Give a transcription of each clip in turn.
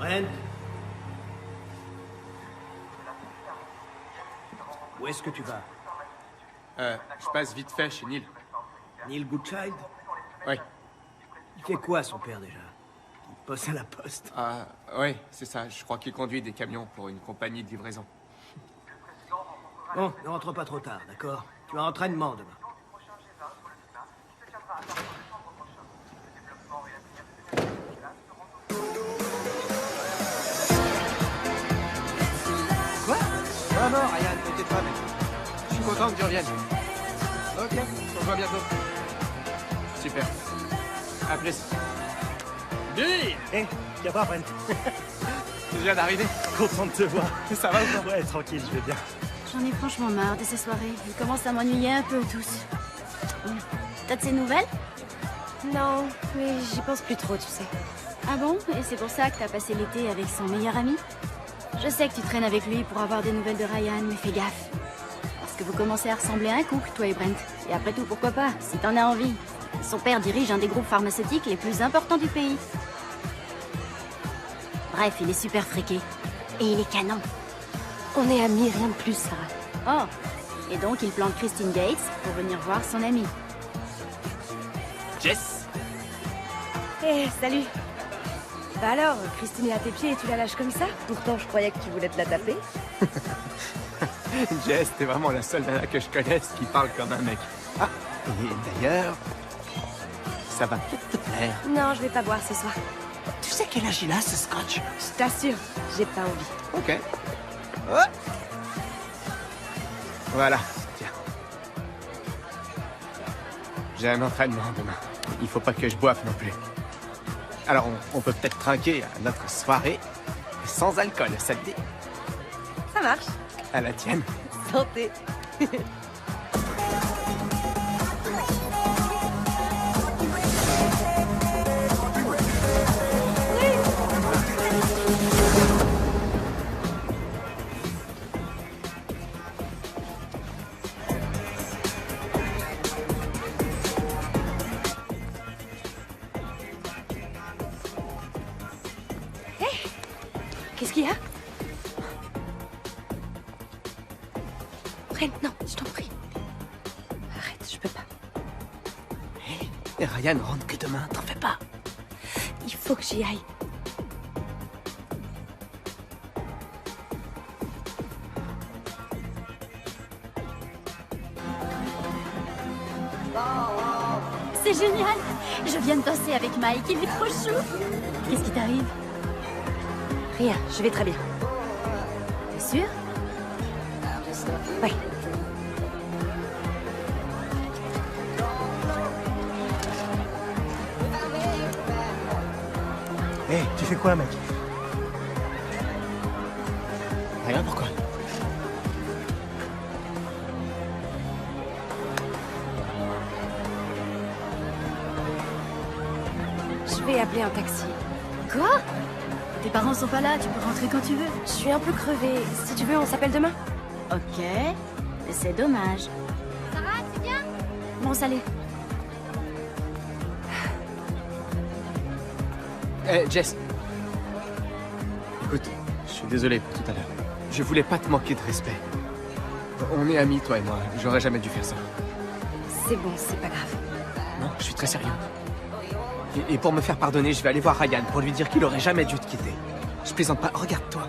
Brent? Où est-ce que tu vas? Je passe vite fait chez Neil. Neil Goodchild? Oui. Il fait quoi, son père, déjà? Il bosse à la poste. Ah, oui, c'est ça. Je crois qu'il conduit des camions pour une compagnie de livraison. Bon, ne rentre pas trop tard, d'accord? Tu as entraînement demain. Quoi? Non, non, Ryan, t'inquiète pas, mec. Je suis content que tu reviennes. Ok, on se voit bientôt. Super. À plus. Billy! Hé, viens voir, Brent. Tu viens d'arriver? Content de te voir. Ça va ou pas? Ouais, tranquille, je vais bien. J'en ai franchement marre de ces soirées. Ils commencent à m'ennuyer un peu tous. T'as de ces nouvelles? Non, mais j'y pense plus trop, tu sais. Ah bon? Et c'est pour ça que t'as passé l'été avec son meilleur ami? Je sais que tu traînes avec lui pour avoir des nouvelles de Ryan, mais fais gaffe. Parce que vous commencez à ressembler à un couple, toi et Brent. Et après tout, pourquoi pas, si t'en as envie. Son père dirige un des groupes pharmaceutiques les plus importants du pays. Bref, il est super friqué. Et il est canon. On est amis, rien de plus, Sarah. Oh, et donc il plante Christine Gates pour venir voir son ami. Jess! Eh, salut. Bah alors, Christine est à tes pieds et tu la lâches comme ça? Pourtant, je croyais que tu voulais te la taper. Jess, t'es vraiment la seule nana que je connaisse qui parle comme un mec. Ah, et d'ailleurs, ça va peut-être te plaire. Non, je vais pas boire ce soir. Tu sais quel âge il a, ce scotch? Je t'assure, j'ai pas envie. Ok. Ouais. Voilà, tiens. J'ai un entraînement demain. Il faut pas que je boive non plus. Alors, on peut peut-être trinquer à notre soirée sans alcool, ça te dit? Ça marche. À la tienne. Santé. Qu'est-ce qu'il y a? Brent, non, je t'en prie. Arrête, je peux pas. Et Ryan rentre que demain, t'en fais pas. Il faut que j'y aille. C'est génial! Je viens de danser avec Mike, il est trop chou! Qu'est-ce qui t'arrive? Rien, je vais très bien. T'es sûr? Ouais. Hé, tu fais quoi, mec? Rien, pourquoi? Je vais appeler un taxi. Quoi? Tes parents sont pas là, tu peux rentrer quand tu veux. Je suis un peu crevée. Si tu veux, on s'appelle demain. Ok, mais c'est dommage. Sarah, tu viens? Bon, salut. Jess. Écoute, je suis désolé pour tout à l'heure. Je voulais pas te manquer de respect. On est amis, toi et moi. J'aurais jamais dû faire ça. C'est bon, c'est pas grave. Non, je suis très sérieux. Et pour me faire pardonner, je vais aller voir Ryan pour lui dire qu'il aurait jamais dû te quitter. Je plaisante pas. Regarde-toi.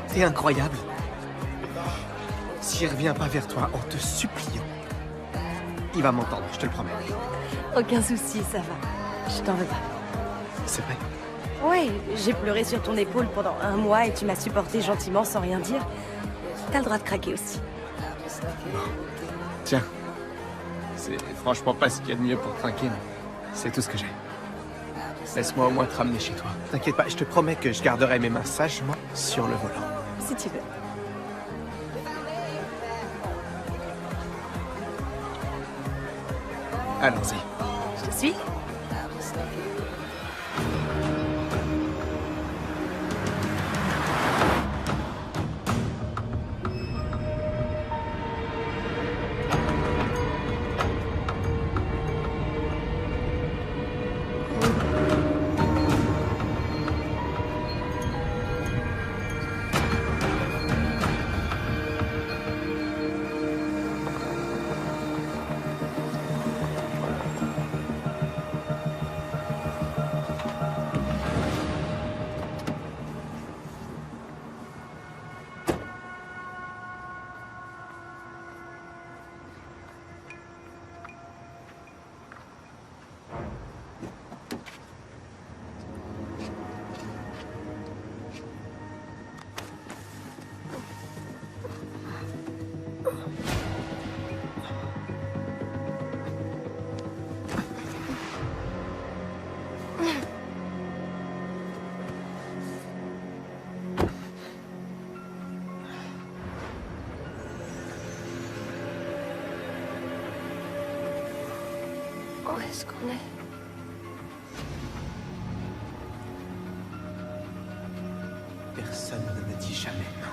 T'es incroyable. S'il revient pas vers toi en te suppliant, il va m'entendre, je te le promets. Aucun souci, ça va. Je t'en veux pas. C'est vrai. Ouais, j'ai pleuré sur ton épaule pendant 1 mois et tu m'as supporté gentiment sans rien dire. T'as le droit de craquer aussi. Tiens. C'est franchement pas ce qu'il y a de mieux pour trinquer, mais c'est tout ce que j'ai. Laisse-moi au moins te ramener chez toi. T'inquiète pas, je te promets que je garderai mes mains sagement sur le volant. Si tu veux. Allons-y. Je te suis. est-ce qu'on est? Personne ne me dit jamais non.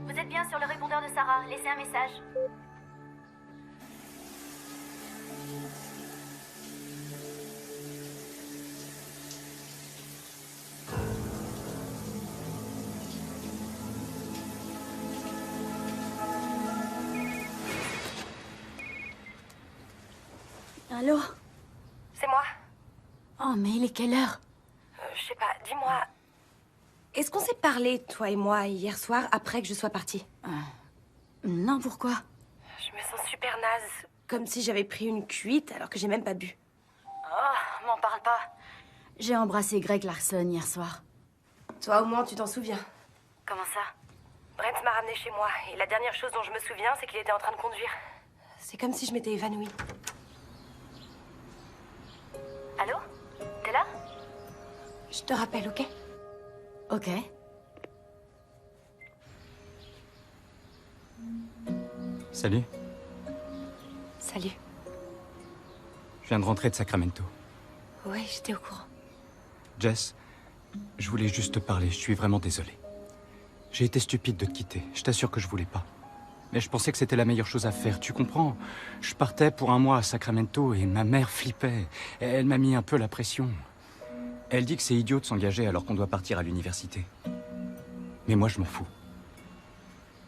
Vous êtes bien sur le répondeur de Sarah. Laissez un message. Allô? C'est moi. Oh, mais il est quelle heure? Je sais pas, dis-moi... Est-ce qu'on s'est parlé, toi et moi, hier soir, après que je sois partie? Non, pourquoi? Je me sens super naze. Comme si j'avais pris une cuite alors que j'ai même pas bu. Oh, m'en parle pas. J'ai embrassé Greg Larson hier soir. Toi, au moins, tu t'en souviens. Comment ça? Brent m'a ramené chez moi, et la dernière chose dont je me souviens, c'est qu'il était en train de conduire. C'est comme si je m'étais évanouie. Allô? T'es là? Je te rappelle, ok? Ok. Salut, Salut. je viens de rentrer de Sacramento. Ouais, j'étais au courant. Jess, je voulais juste te parler, je suis vraiment désolé. J'ai été stupide de te quitter, je t'assure que je voulais pas. Mais je pensais que c'était la meilleure chose à faire, tu comprends? Je partais pour un mois à Sacramento et ma mère flippait. Elle m'a mis un peu la pression. Elle dit que c'est idiot de s'engager alors qu'on doit partir à l'université. Mais moi, je m'en fous.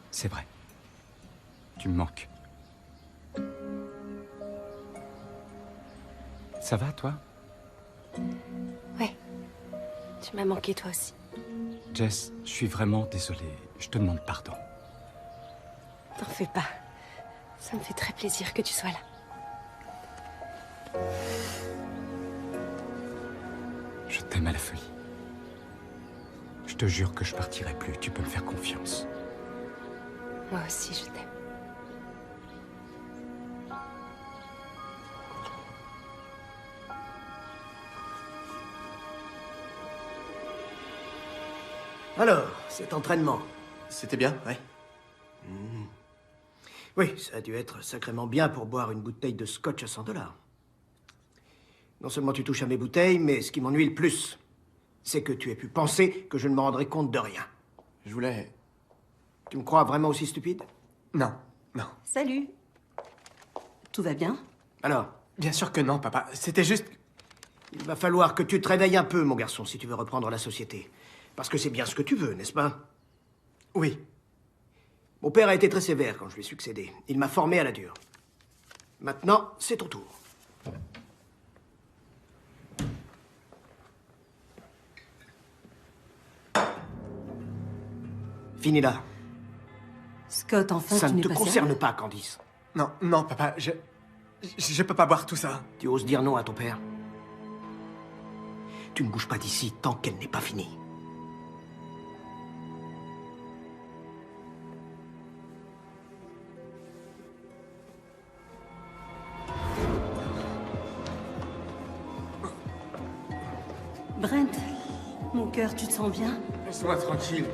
C'est vrai. Tu me manques. Ça va, toi? Ouais. Tu m'as manqué, toi aussi. Jess, je suis vraiment désolé. Je te demande pardon. T'en fais pas. Ça me fait très plaisir que tu sois là. Je t'aime à la folie. Je te jure que je partirai plus. Tu peux me faire confiance. Moi aussi, je t'aime. Alors, cet entraînement. C'était bien, ouais. Oui, ça a dû être sacrément bien pour boire une bouteille de scotch à 100 $. Non seulement tu touches à mes bouteilles, mais ce qui m'ennuie le plus, c'est que tu aies pu penser que je ne me rendrais compte de rien. Je voulais... Tu me crois vraiment aussi stupide? Non, non. Salut. Tout va bien? Alors, Bien sûr que non, papa. C'était juste... il va falloir que tu te réveilles un peu, mon garçon, si tu veux reprendre la société. Parce que c'est bien ce que tu veux, n'est-ce pas? Oui. Mon père a été très sévère quand je lui ai succédé. Il m'a formé à la dure. Maintenant, c'est ton tour. Finis là. Scott, enfin, Ça tu ne n'es te pas concerne sérieux? pas, Candice. Non, non, papa, je peux pas boire tout ça. Tu oses dire non à ton père? Tu ne bouges pas d'ici tant qu'elle n'est pas finie. Brent, mon cœur, tu te sens bien? Laisse-moi tranquille.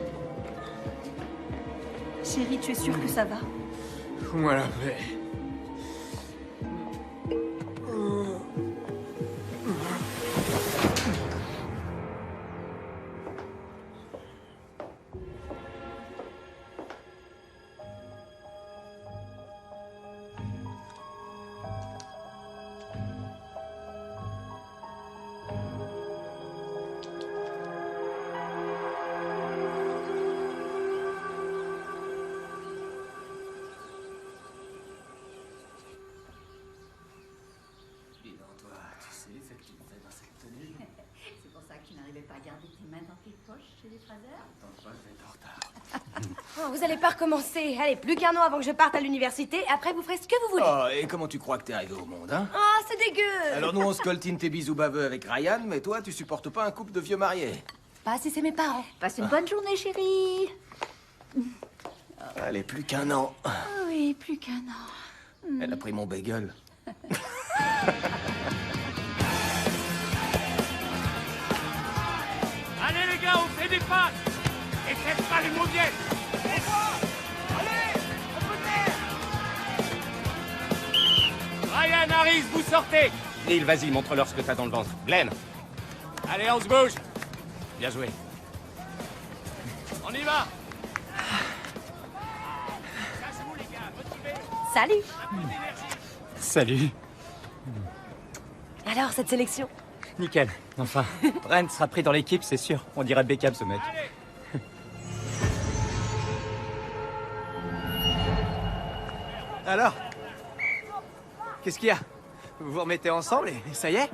Chérie, tu es sûre que ça va? Fous-moi la paix. Oh, vous allez pas recommencer. Allez, plus qu'un an avant que je parte à l'université. Après, vous ferez ce que vous voulez. Oh, et comment tu crois que t'es arrivé au monde, hein? Oh, c'est dégueu. Alors nous, on se coltine tes bisous baveux avec Ryan, mais toi, tu supportes pas un couple de vieux mariés. Pas si c'est mes parents. Passe une bonne journée, chérie. Allez, plus qu'un an. Oui, plus qu'un an. Elle a pris mon bagel. Allez les gars, on fait des passes. Et faites pas les mauviettes. Ryan, Harris, vous sortez. Neil, vas-y, montre-leur ce que t'as dans le ventre. Glenn. Allez, on se bouge. Bien joué. On y va. Casse-vous les gars, motivés. Salut. Salut. Alors, cette sélection? Nickel. Enfin, Brent sera pris dans l'équipe, c'est sûr. On dirait Beckham, ce mec. Alors? Qu'est-ce qu'il y a? Vous vous remettez ensemble et ça y est?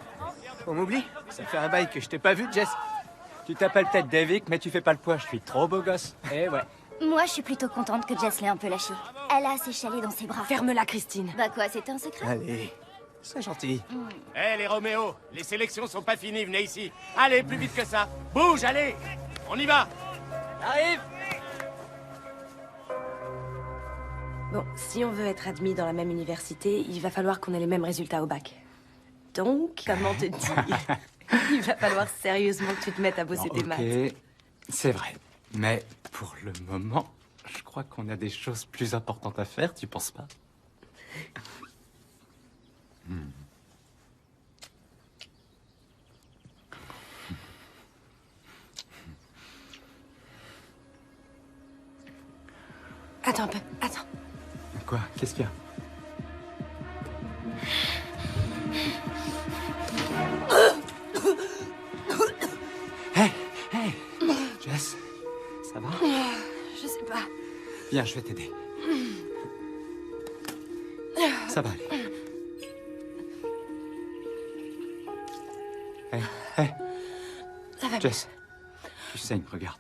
On m'oublie? Ça fait un bail que je t'ai pas vu, Jess. Tu t'appelles peut-être Davic, mais tu fais pas le poids. Je suis trop beau gosse. Eh ouais. Moi, je suis plutôt contente que Jess l'ait un peu lâché. Elle a assez chalé dans ses bras. Ferme-la, Christine. Bah quoi, c'était un secret? Allez, sois gentil. Eh les Roméo, les sélections sont pas finies, venez ici. Allez, plus vite que ça. Bouge, allez. On y va. Arrive! Bon, si on veut être admis dans la même université, il va falloir qu'on ait les mêmes résultats au bac. Donc, comment te dire? Il va falloir sérieusement que tu te mettes à bosser tes maths. Ok, c'est vrai. Mais pour le moment, je crois qu'on a des choses plus importantes à faire, tu penses pas? Attends un peu, attends. Quoi? Qu'est-ce qu'il y a? Hey! Hey! Jess, ça va? Je sais pas. Viens, je vais t'aider. Ça va aller. Hey, hey! Ça va bien. Jess, tu saignes, regarde.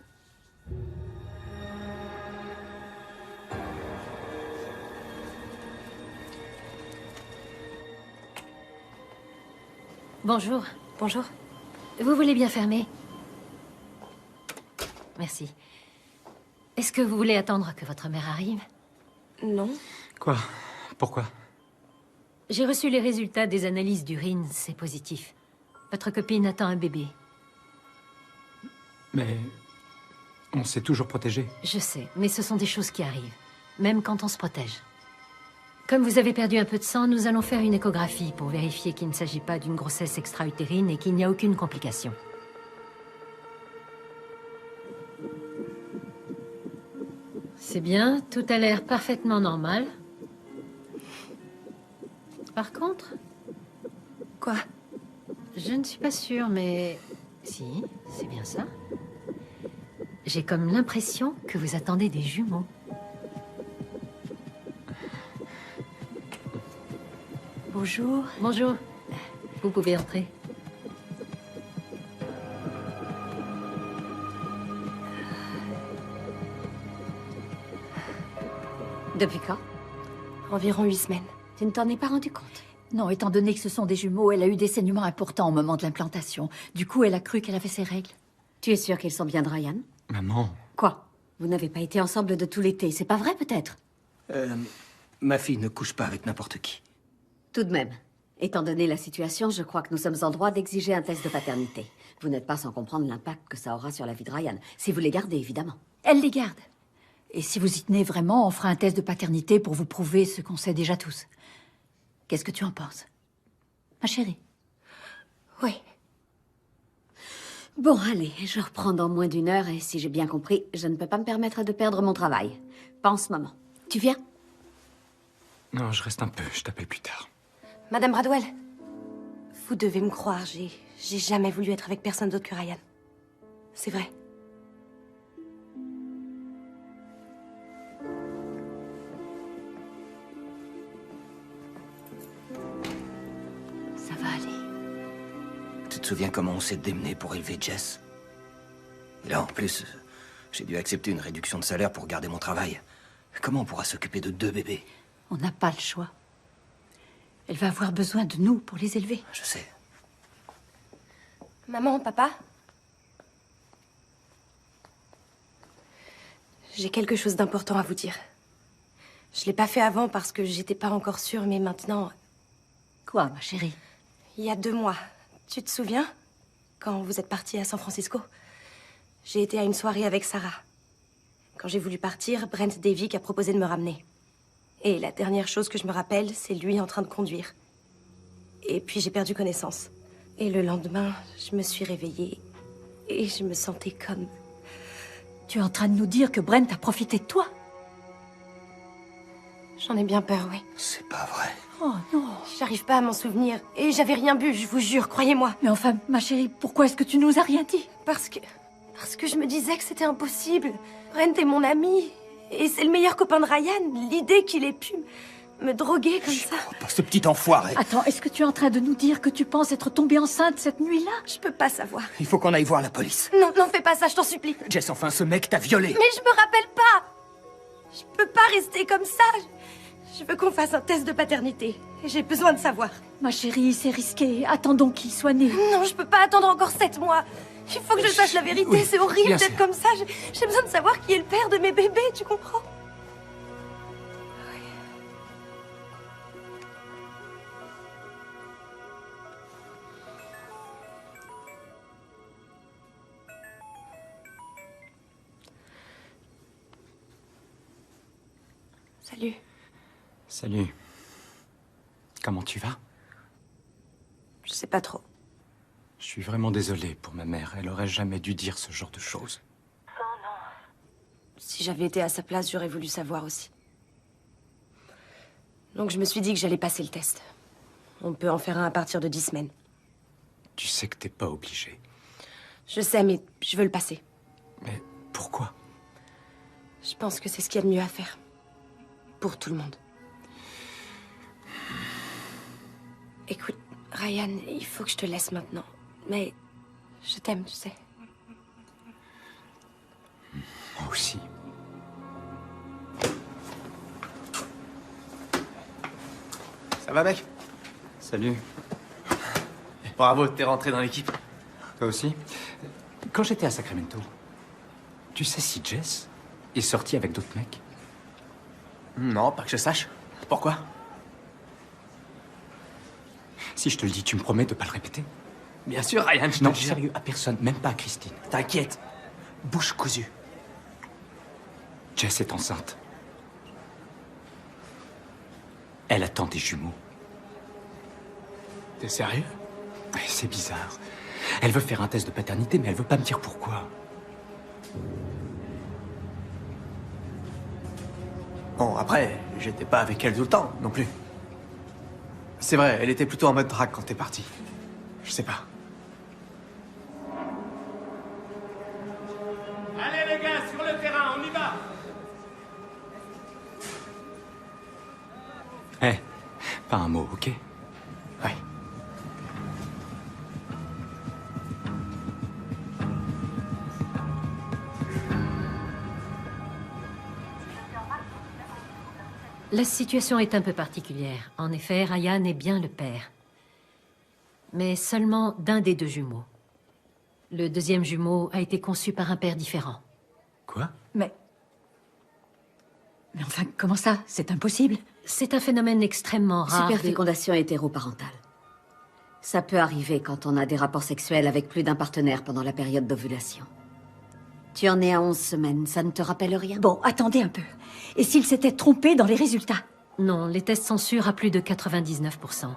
Bonjour. Bonjour. Vous voulez bien fermer? Merci. Est-ce que vous voulez attendre que votre mère arrive? Non. Quoi? Pourquoi? J'ai reçu les résultats des analyses d'urine, c'est positif. Votre copine attend un bébé. Mais on s'est toujours protégé. Je sais, mais ce sont des choses qui arrivent, même quand on se protège. Comme vous avez perdu un peu de sang, nous allons faire une échographie pour vérifier qu'il ne s'agit pas d'une grossesse extra-utérine et qu'il n'y a aucune complication. C'est bien, tout a l'air parfaitement normal. Par contre... Quoi? Je ne suis pas sûre, mais... Si, c'est bien ça. J'ai comme l'impression que vous attendez des jumeaux. Bonjour. Bonjour. Vous pouvez entrer. Depuis quand? Environ 8 semaines. Tu ne t'en es pas rendu compte? Non, étant donné que ce sont des jumeaux, elle a eu des saignements importants au moment de l'implantation. Du coup, elle a cru qu'elle avait ses règles. Tu es sûre qu'ils sont bien de Ryan? Maman. Quoi? Vous n'avez pas été ensemble de tout l'été, c'est pas vrai peut-être? Ma fille ne couche pas avec n'importe qui. Tout de même. Étant donné la situation, je crois que nous sommes en droit d'exiger un test de paternité. Vous n'êtes pas sans comprendre l'impact que ça aura sur la vie de Ryan. Si vous les gardez, évidemment. Elle les garde. Et si vous y tenez vraiment, on fera un test de paternité pour vous prouver ce qu'on sait déjà tous. Qu'est-ce que tu en penses? Ma chérie? Oui. Bon, allez, je reprends dans moins d'une heure et si j'ai bien compris, je ne peux pas me permettre de perdre mon travail. Pas en ce moment. Tu viens? Non, je reste un peu, je t'appelle plus tard. Madame Bradwell, vous devez me croire, j'ai jamais voulu être avec personne d'autre que Ryan. C'est vrai. Ça va aller. Tu te souviens comment on s'est démené pour élever Jess? Et là, en plus, j'ai dû accepter une réduction de salaire pour garder mon travail. Comment on pourra s'occuper de 2 bébés? On n'a pas le choix. Elle va avoir besoin de nous pour les élever. Je sais. Maman, papa? J'ai quelque chose d'important à vous dire. Je l'ai pas fait avant parce que j'étais pas encore sûre, mais maintenant... Quoi, ma chérie? Il y a 2 mois, tu te souviens? Quand vous êtes partie à San Francisco, j'ai été à une soirée avec Sarah. Quand j'ai voulu partir, Brent Davik a proposé de me ramener. Et la dernière chose que je me rappelle, c'est lui en train de conduire. Et puis j'ai perdu connaissance. Et le lendemain, je me suis réveillée et je me sentais comme... Tu es en train de nous dire que Brent a profité de toi? J'en ai bien peur, oui. C'est pas vrai. Oh non. J'arrive pas à m'en souvenir. Et j'avais rien bu, je vous jure, croyez-moi. Mais enfin, ma chérie, pourquoi est-ce que tu nous as rien dit? Parce que je me disais que c'était impossible. Brent est mon ami. Et c'est le meilleur copain de Ryan. L'idée qu'il ait pu me droguer comme ça. Oh, pas ce petit enfoiré. Attends, est-ce que tu es en train de nous dire que tu penses être tombée enceinte cette nuit-là? Je peux pas savoir. Il faut qu'on aille voir la police. Non, non, fais pas ça, je t'en supplie. Jess, enfin, ce mec t'a violée. Mais je me rappelle pas. Je peux pas rester comme ça. Je veux qu'on fasse un test de paternité. J'ai besoin de savoir. Ma chérie, c'est risqué. Attendons qu'il soit né. Non, je peux pas attendre encore 7 mois. Il faut que je sache la vérité. Oui, c'est horrible bien d'être sûr. comme ça. J'ai besoin de savoir qui est le père de mes bébés, tu comprends? Salut. Salut. Comment tu vas? Je sais pas trop. Je suis vraiment désolé pour ma mère. Elle aurait jamais dû dire ce genre de choses. Si j'avais été à sa place, j'aurais voulu savoir aussi. Donc je me suis dit que j'allais passer le test. On peut en faire un à partir de 10 semaines. Tu sais que t'es pas obligé. Je sais, mais je veux le passer. Mais pourquoi? Je pense que c'est ce qu'il y a de mieux à faire. Pour tout le monde. Écoute, Ryan, il faut que je te laisse maintenant. Mais je t'aime, tu sais. Moi aussi. Ça va, mec? Salut. Bravo, t'es rentré dans l'équipe. Toi aussi? Quand j'étais à Sacramento, tu sais si Jess est sortie avec d'autres mecs? Non, pas que je sache. Pourquoi? Si je te le dis, tu me promets de pas le répéter? Bien sûr, Ryan, je te Non, le jure. sérieux, à personne, même pas à Christine. T'inquiète. Bouche cousue. Jess est enceinte. Elle attend des jumeaux. T'es sérieux? C'est bizarre. Elle veut faire un test de paternité, mais elle veut pas me dire pourquoi. Bon, après, j'étais pas avec elle tout le temps, non plus. C'est vrai, elle était plutôt en mode drague quand t'es parti. Je sais pas. Allez les gars, sur le terrain, on y va. Hé, pas un mot, ok? Ouais. La situation est un peu particulière. En effet, Ryan est bien le père. Mais seulement d'un des 2 jumeaux. Le deuxième jumeau a été conçu par un père différent. Quoi? Mais enfin, comment ça? C'est impossible. C'est un phénomène extrêmement rare. Superfécondation hétéroparentale. Ça peut arriver quand on a des rapports sexuels avec plus d'un partenaire pendant la période d'ovulation. Tu en es à 11 semaines, ça ne te rappelle rien? Bon, attendez un peu. Et s'il s'était trompé dans les résultats? Non, les tests sont sûrs à plus de 99%.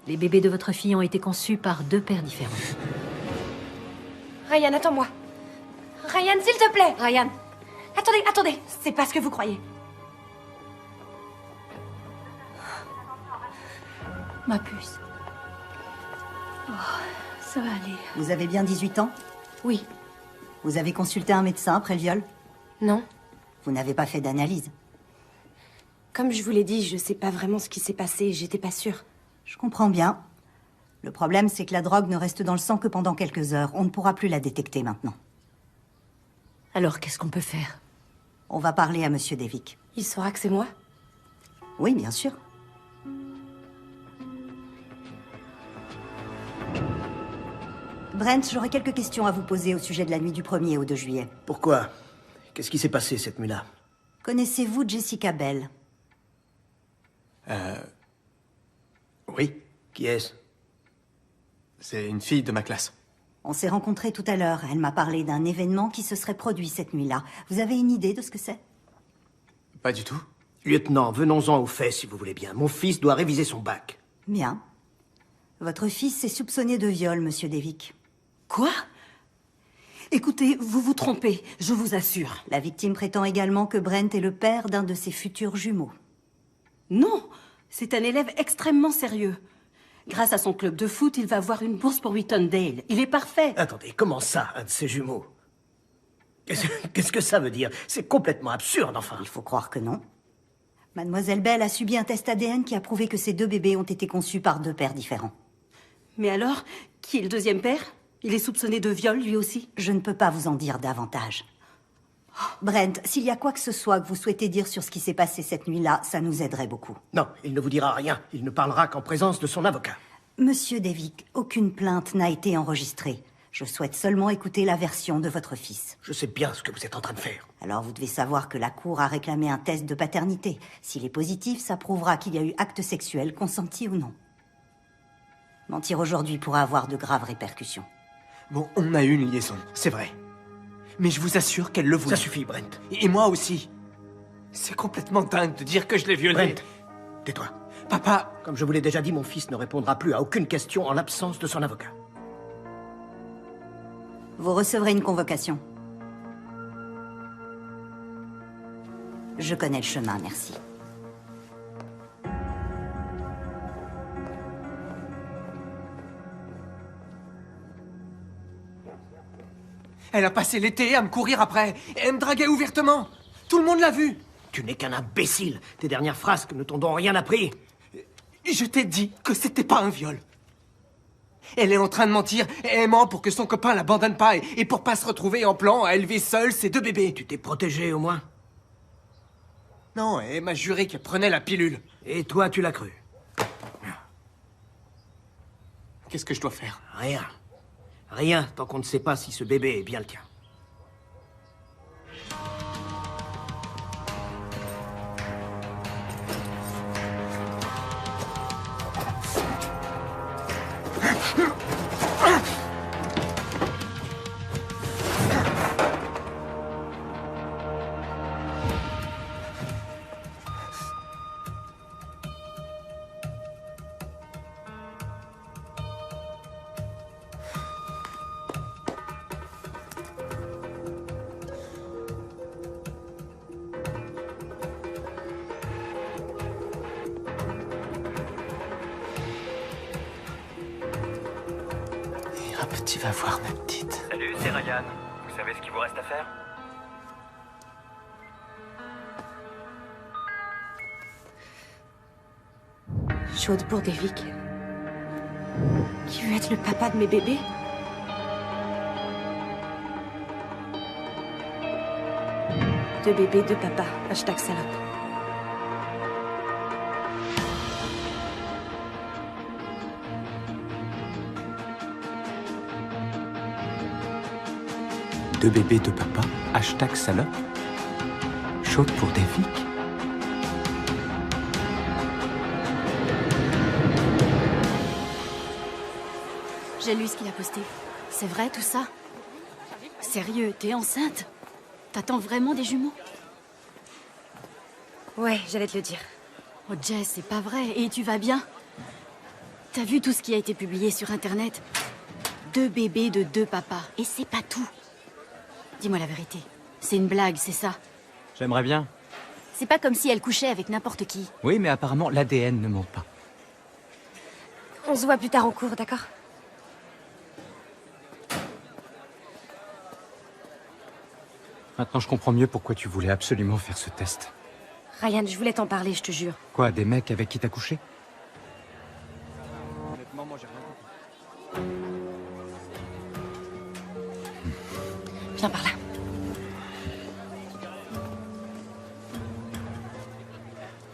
Les bébés de votre fille ont été conçus par 2 pères différents. Ryan, attends-moi. Ryan, s'il te plaît. Ryan. Attendez. C'est pas ce que vous croyez. Ma puce. Oh, ça va aller. Vous avez bien 18 ans? Oui. Vous avez consulté un médecin après le viol? Non. Vous n'avez pas fait d'analyse? Comme je vous l'ai dit, je sais pas vraiment ce qui s'est passé, j'étais pas sûre. Je comprends bien. Le problème, c'est que la drogue ne reste dans le sang que pendant quelques heures. On ne pourra plus la détecter maintenant. Alors, qu'est-ce qu'on peut faire? On va parler à Monsieur Devic. Il saura que c'est moi? Oui, bien sûr. Brent, j'aurais quelques questions à vous poser au sujet de la nuit du 1er au 2 juillet. Pourquoi? Qu'est-ce qui s'est passé cette nuit-là? Connaissez-vous Jessica Bell? Oui. Qui est-ce? C'est une fille de ma classe. On s'est rencontrés tout à l'heure. Elle m'a parlé d'un événement qui se serait produit cette nuit-là. Vous avez une idée de ce que c'est? Pas du tout. Lieutenant, venons-en aux faits, si vous voulez bien. Mon fils doit réviser son bac. Bien. Votre fils est soupçonné de viol, Monsieur Devic. Quoi? Écoutez, vous vous trompez, je vous assure. La victime prétend également que Brent est le père d'un de ses futurs jumeaux. Non, c'est un élève extrêmement sérieux. Grâce à son club de foot, il va avoir une bourse pour Whitondale. Il est parfait. Attendez, comment ça, un de ses jumeaux? Qu'est-ce que ça veut dire? C'est complètement absurde, enfin. Il faut croire que non. Mademoiselle Bell a subi un test ADN qui a prouvé que ces deux bébés ont été conçus par deux pères différents. Mais alors, qui est le deuxième père? Il est soupçonné de viol, lui aussi? Je ne peux pas vous en dire davantage. Brent, s'il y a quoi que ce soit que vous souhaitez dire sur ce qui s'est passé cette nuit-là, ça nous aiderait beaucoup. Non, il ne vous dira rien. Il ne parlera qu'en présence de son avocat. Monsieur Devic, aucune plainte n'a été enregistrée. Je souhaite seulement écouter la version de votre fils. Je sais bien ce que vous êtes en train de faire. Alors vous devez savoir que la Cour a réclamé un test de paternité. S'il est positif, ça prouvera qu'il y a eu acte sexuel, consenti ou non. Mentir aujourd'hui pourra avoir de graves répercussions. Bon, on a eu une liaison, c'est vrai. Mais je vous assure qu'elle le voulait. Ça suffit, Brent. Et moi aussi. C'est complètement dingue de dire que je l'ai violée. Brent, tais-toi. Papa... Comme je vous l'ai déjà dit, mon fils ne répondra plus à aucune question en l'absence de son avocat. Vous recevrez une convocation. Je connais le chemin, merci. Elle a passé l'été à me courir après, et elle me draguait ouvertement. Tout le monde l'a vu. Tu n'es qu'un imbécile. Tes dernières frasques ne t'ont donc rien appris. Je t'ai dit que c'était pas un viol. Elle est en train de mentir, et elle ment pour que son copain l'abandonne pas, et pour pas se retrouver en plan à élever seule ses deux bébés. Tu t'es protégé, au moins? Non, elle m'a juré qu'elle prenait la pilule. Et toi, tu l'as cru? Qu'est-ce que je dois faire? Rien. Rien, tant qu'on ne sait pas si ce bébé est bien le tien. Tu vas voir, ma petite. Salut, c'est Ryan. Vous savez ce qu'il vous reste à faire? Chaude pour Devic. Qui veut être le papa de mes bébés? Deux bébés, deux papas. Hashtag salope. Deux bébés, deux papas, hashtag salope. Chaude pour Devic. J'ai lu ce qu'il a posté. C'est vrai tout ça? Sérieux, t'es enceinte? T'attends vraiment des jumeaux? Ouais, j'allais te le dire. Oh Jess, c'est pas vrai. Et tu vas bien? T'as vu tout ce qui a été publié sur Internet? Deux bébés de deux papas. Et c'est pas tout. Dis-moi la vérité. C'est une blague, c'est ça? J'aimerais bien. C'est pas comme si elle couchait avec n'importe qui. Oui, mais apparemment, l'ADN ne ment pas. On se voit plus tard en cours, d'accord? Maintenant, je comprends mieux pourquoi tu voulais absolument faire ce test. Ryan, je voulais t'en parler, je te jure. Quoi, des mecs avec qui t'as couché? Honnêtement, moi, j'ai rien compris. Viens par là.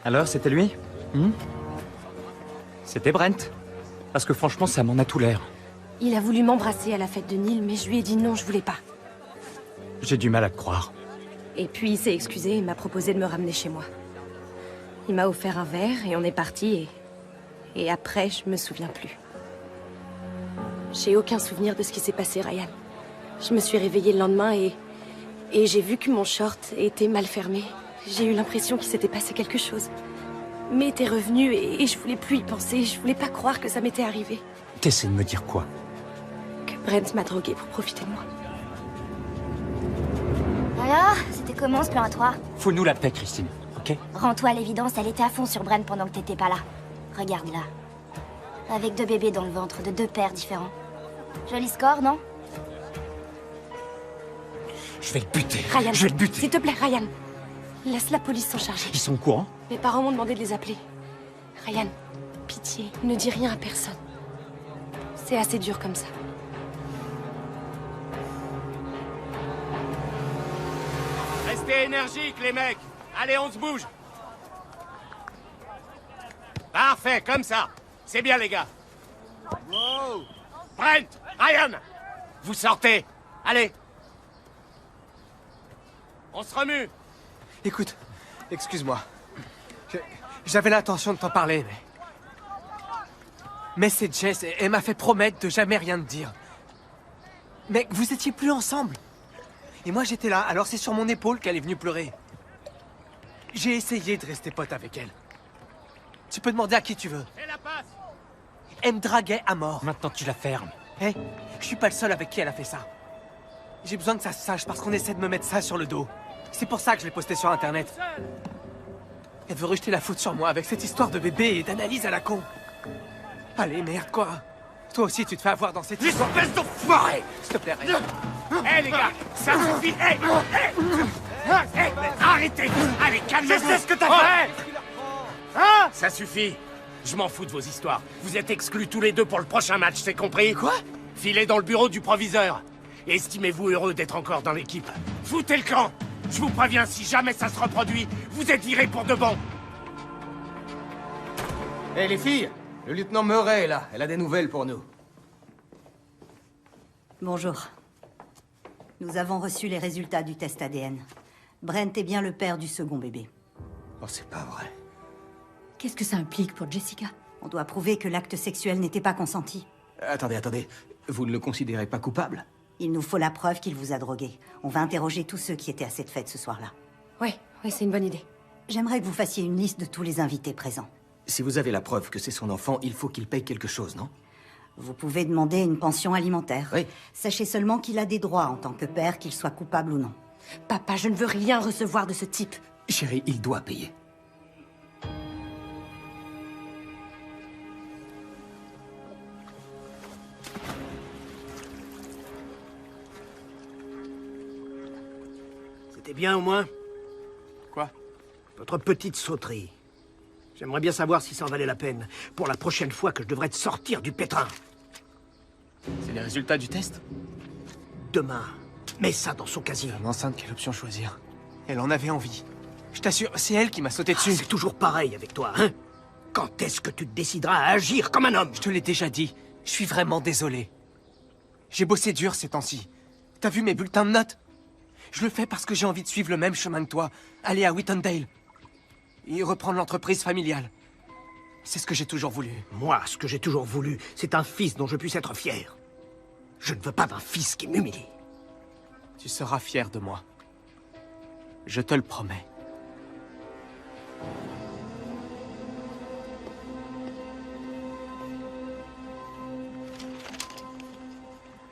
Alors, c'était lui? C'était Brent? Parce que franchement, ça m'en a tout l'air. Il a voulu m'embrasser à la fête de Neil, mais je lui ai dit non, je voulais pas. J'ai du mal à te croire. Et puis il s'est excusé et m'a proposé de me ramener chez moi. Il m'a offert un verre et on est parti et après, je me souviens plus. J'ai aucun souvenir de ce qui s'est passé, Ryan. Je me suis réveillée le lendemain et j'ai vu que mon short était mal fermé. J'ai eu l'impression qu'il s'était passé quelque chose. Mais t'es revenu et je voulais plus y penser. Je voulais pas croire que ça m'était arrivé. T'essaies de me dire quoi? Que Brent m'a droguée pour profiter de moi. Alors, c'était comment ce plan à trois? Fous-nous la paix, Christine, ok? Rends-toi à l'évidence, elle était à fond sur Brent pendant que t'étais pas là. Regarde-la. Avec 2 bébés dans le ventre de 2 pères différents. Joli score, non? Je vais le buter. Ryan, Je vais le buter. s'il te plaît, Ryan. Laisse la police s'en charger. Ils sont au courant? Mes parents m'ont demandé de les appeler. Ryan, pitié, ne dis rien à personne. C'est assez dur comme ça. Restez énergiques, les mecs. Allez, on se bouge. Parfait, comme ça. C'est bien, les gars. Wow. Brent, Ryan, vous sortez. Allez. On se remue. Écoute, excuse-moi. J'avais l'intention de t'en parler, mais c'est Jess, et elle m'a fait promettre de jamais rien te dire. Mais vous étiez plus ensemble. Et moi j'étais là, alors c'est sur mon épaule qu'elle est venue pleurer. J'ai essayé de rester pote avec elle. Tu peux demander à qui tu veux. Elle me draguait à mort. Maintenant tu la fermes. Hé, je suis pas le seul avec qui elle a fait ça. J'ai besoin que ça se sache parce qu'on essaie de me mettre ça sur le dos. C'est pour ça que je l'ai posté sur Internet. Elle veut rejeter la faute sur moi avec cette histoire de bébé et d'analyse à la con. Allez, merde, quoi. Toi aussi, tu te fais avoir dans cette histoire. Espèce d'enfoiré! S'il te plaît, Ryan. Hé, les gars, ça suffit! Hé, arrêtez! Allez, calmez-vous! Je sais ce que t'as fait! Hein? Ça suffit. Je m'en fous de vos histoires. Vous êtes exclus tous les deux pour le prochain match, c'est compris? Quoi? Filez dans le bureau du proviseur. Estimez-vous heureux d'être encore dans l'équipe. Foutez le camp! Je vous préviens, si jamais ça se reproduit, vous êtes virés pour de bon. Hé, les filles, le lieutenant Murray est là. Elle a des nouvelles pour nous. Bonjour. Nous avons reçu les résultats du test ADN. Brent est bien le père du second bébé. Oh, c'est pas vrai. Qu'est-ce que ça implique pour Jessica? On doit prouver que l'acte sexuel n'était pas consenti. Attendez. Vous ne le considérez pas coupable? Il nous faut la preuve qu'il vous a drogué. On va interroger tous ceux qui étaient à cette fête ce soir-là. Ouais, c'est une bonne idée. J'aimerais que vous fassiez une liste de tous les invités présents. Si vous avez la preuve que c'est son enfant, il faut qu'il paye quelque chose, non? Vous pouvez demander une pension alimentaire. Oui. Sachez seulement qu'il a des droits en tant que père, qu'il soit coupable ou non. Papa, je ne veux rien recevoir de ce type. Chérie, il doit payer. C'était bien au moins? Quoi? Votre petite sauterie. J'aimerais bien savoir si ça en valait la peine pour la prochaine fois que je devrais te sortir du pétrin. C'est les résultats du test? Demain, mets ça dans son casier. Femme enceinte, quelle option choisir? Elle en avait envie. Je t'assure, c'est elle qui m'a sauté dessus. C'est toujours pareil avec toi, hein? Quand est-ce que tu te décideras à agir comme un homme? Je te l'ai déjà dit. Je suis vraiment désolé. J'ai bossé dur ces temps-ci. T'as vu mes bulletins de notes? Je le fais parce que j'ai envie de suivre le même chemin que toi. Aller à Whittendale. Et reprendre l'entreprise familiale. C'est ce que j'ai toujours voulu. Moi, ce que j'ai toujours voulu, c'est un fils dont je puisse être fier. Je ne veux pas d'un fils qui m'humilie. Tu seras fier de moi. Je te le promets.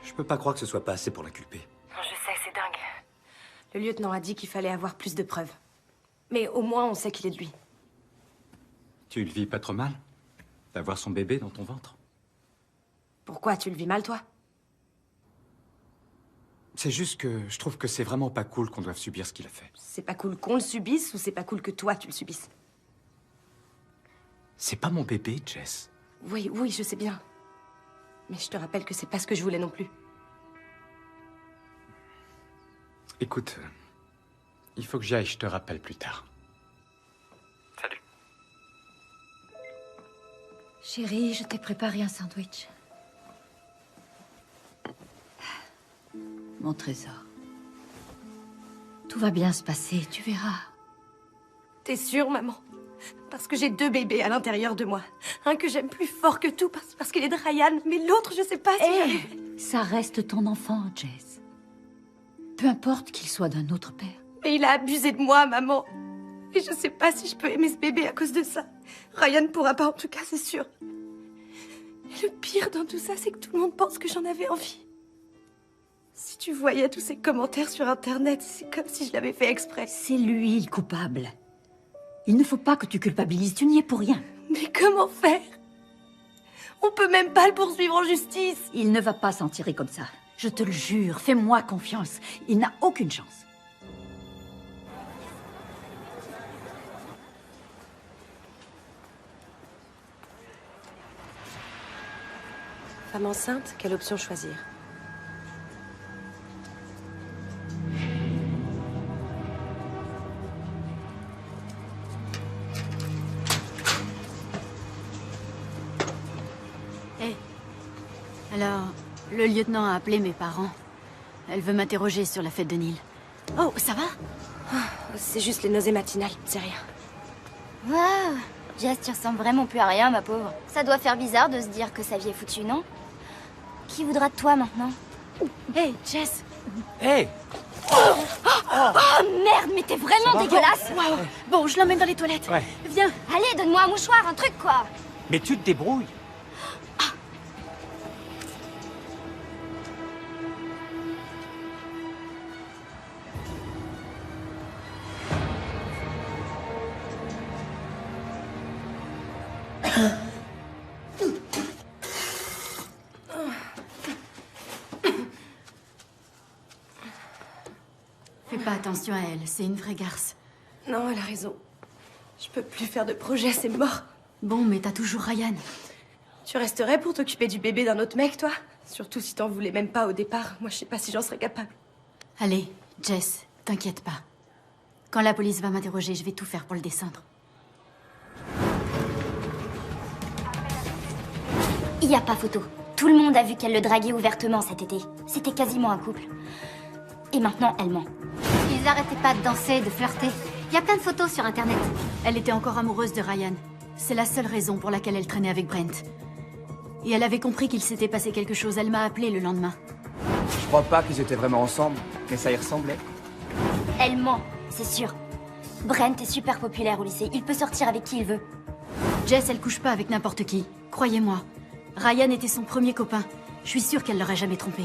Je peux pas croire que ce soit pas assez pour l'inculper. Je sais, c'est dingue. Le lieutenant a dit qu'il fallait avoir plus de preuves. Mais au moins, on sait qu'il est de lui. Tu le vis pas trop mal? D'avoir son bébé dans ton ventre? Pourquoi? Tu le vis mal, toi? C'est juste que je trouve que c'est vraiment pas cool qu'on doive subir ce qu'il a fait. C'est pas cool qu'on le subisse ou c'est pas cool que toi, tu le subisses? C'est pas mon bébé, Jess. Oui, je sais bien. Mais je te rappelle que c'est pas ce que je voulais non plus. Écoute, il faut que j'y aille, je te rappelle plus tard. Salut. Chérie, je t'ai préparé un sandwich. Mon trésor. Tout va bien se passer, tu verras. T'es sûre, maman? Parce que j'ai 2 bébés à l'intérieur de moi. Un que j'aime plus fort que tout parce qu'il est de Ryan, mais l'autre, je sais pas si j'arrive. Ça reste ton enfant, Jess. Peu importe qu'il soit d'un autre père. Mais il a abusé de moi, maman. Et je sais pas si je peux aimer ce bébé à cause de ça. Ryan ne pourra pas, en tout cas, c'est sûr. Et le pire dans tout ça, c'est que tout le monde pense que j'en avais envie. Si tu voyais tous ces commentaires sur Internet, c'est comme si je l'avais fait exprès. C'est lui le coupable. Il ne faut pas que tu culpabilises, tu n'y es pour rien. Mais comment faire? On peut même pas le poursuivre en justice. Il ne va pas s'en tirer comme ça. Je te le jure, fais-moi confiance. Il n'a aucune chance. Femme enceinte, quelle option choisir? Alors, le lieutenant a appelé mes parents. Elle veut m'interroger sur la fête de Neil. Oh, ça va? C'est juste les nausées matinales, c'est rien. Waouh! Jess, tu ressembles vraiment plus à rien, ma pauvre. Ça doit faire bizarre de se dire que sa vie est foutue, non? Qui voudra de toi maintenant? Hey, Jess! Hey! Oh merde, mais t'es vraiment dégueulasse! Wow. Bon, je l'emmène dans les toilettes. Ouais. Viens! Allez, donne-moi un mouchoir, un truc, quoi! Mais tu te débrouilles. Fais pas attention à elle, c'est une vraie garce. Non, elle a raison. Je peux plus faire de projet, c'est mort. Bon, mais t'as toujours Ryan. Tu resterais pour t'occuper du bébé d'un autre mec, toi? Surtout si t'en voulais même pas au départ. Moi, je sais pas si j'en serais capable. Allez, Jess, t'inquiète pas. Quand la police va m'interroger, je vais tout faire pour le descendre. Il y a pas photo. Tout le monde a vu qu'elle le draguait ouvertement cet été. C'était quasiment un couple. Et maintenant, elle ment. Ils arrêtaient pas de danser, de flirter. Il y a plein de photos sur Internet. Elle était encore amoureuse de Ryan. C'est la seule raison pour laquelle elle traînait avec Brent. Et elle avait compris qu'il s'était passé quelque chose. Elle m'a appelé le lendemain. Je crois pas qu'ils étaient vraiment ensemble, mais ça y ressemblait. Elle ment, c'est sûr. Brent est super populaire au lycée. Il peut sortir avec qui il veut. Jess, elle couche pas avec n'importe qui. Croyez-moi. Ryan était son premier copain. Je suis sûre qu'elle l'aurait jamais trompé.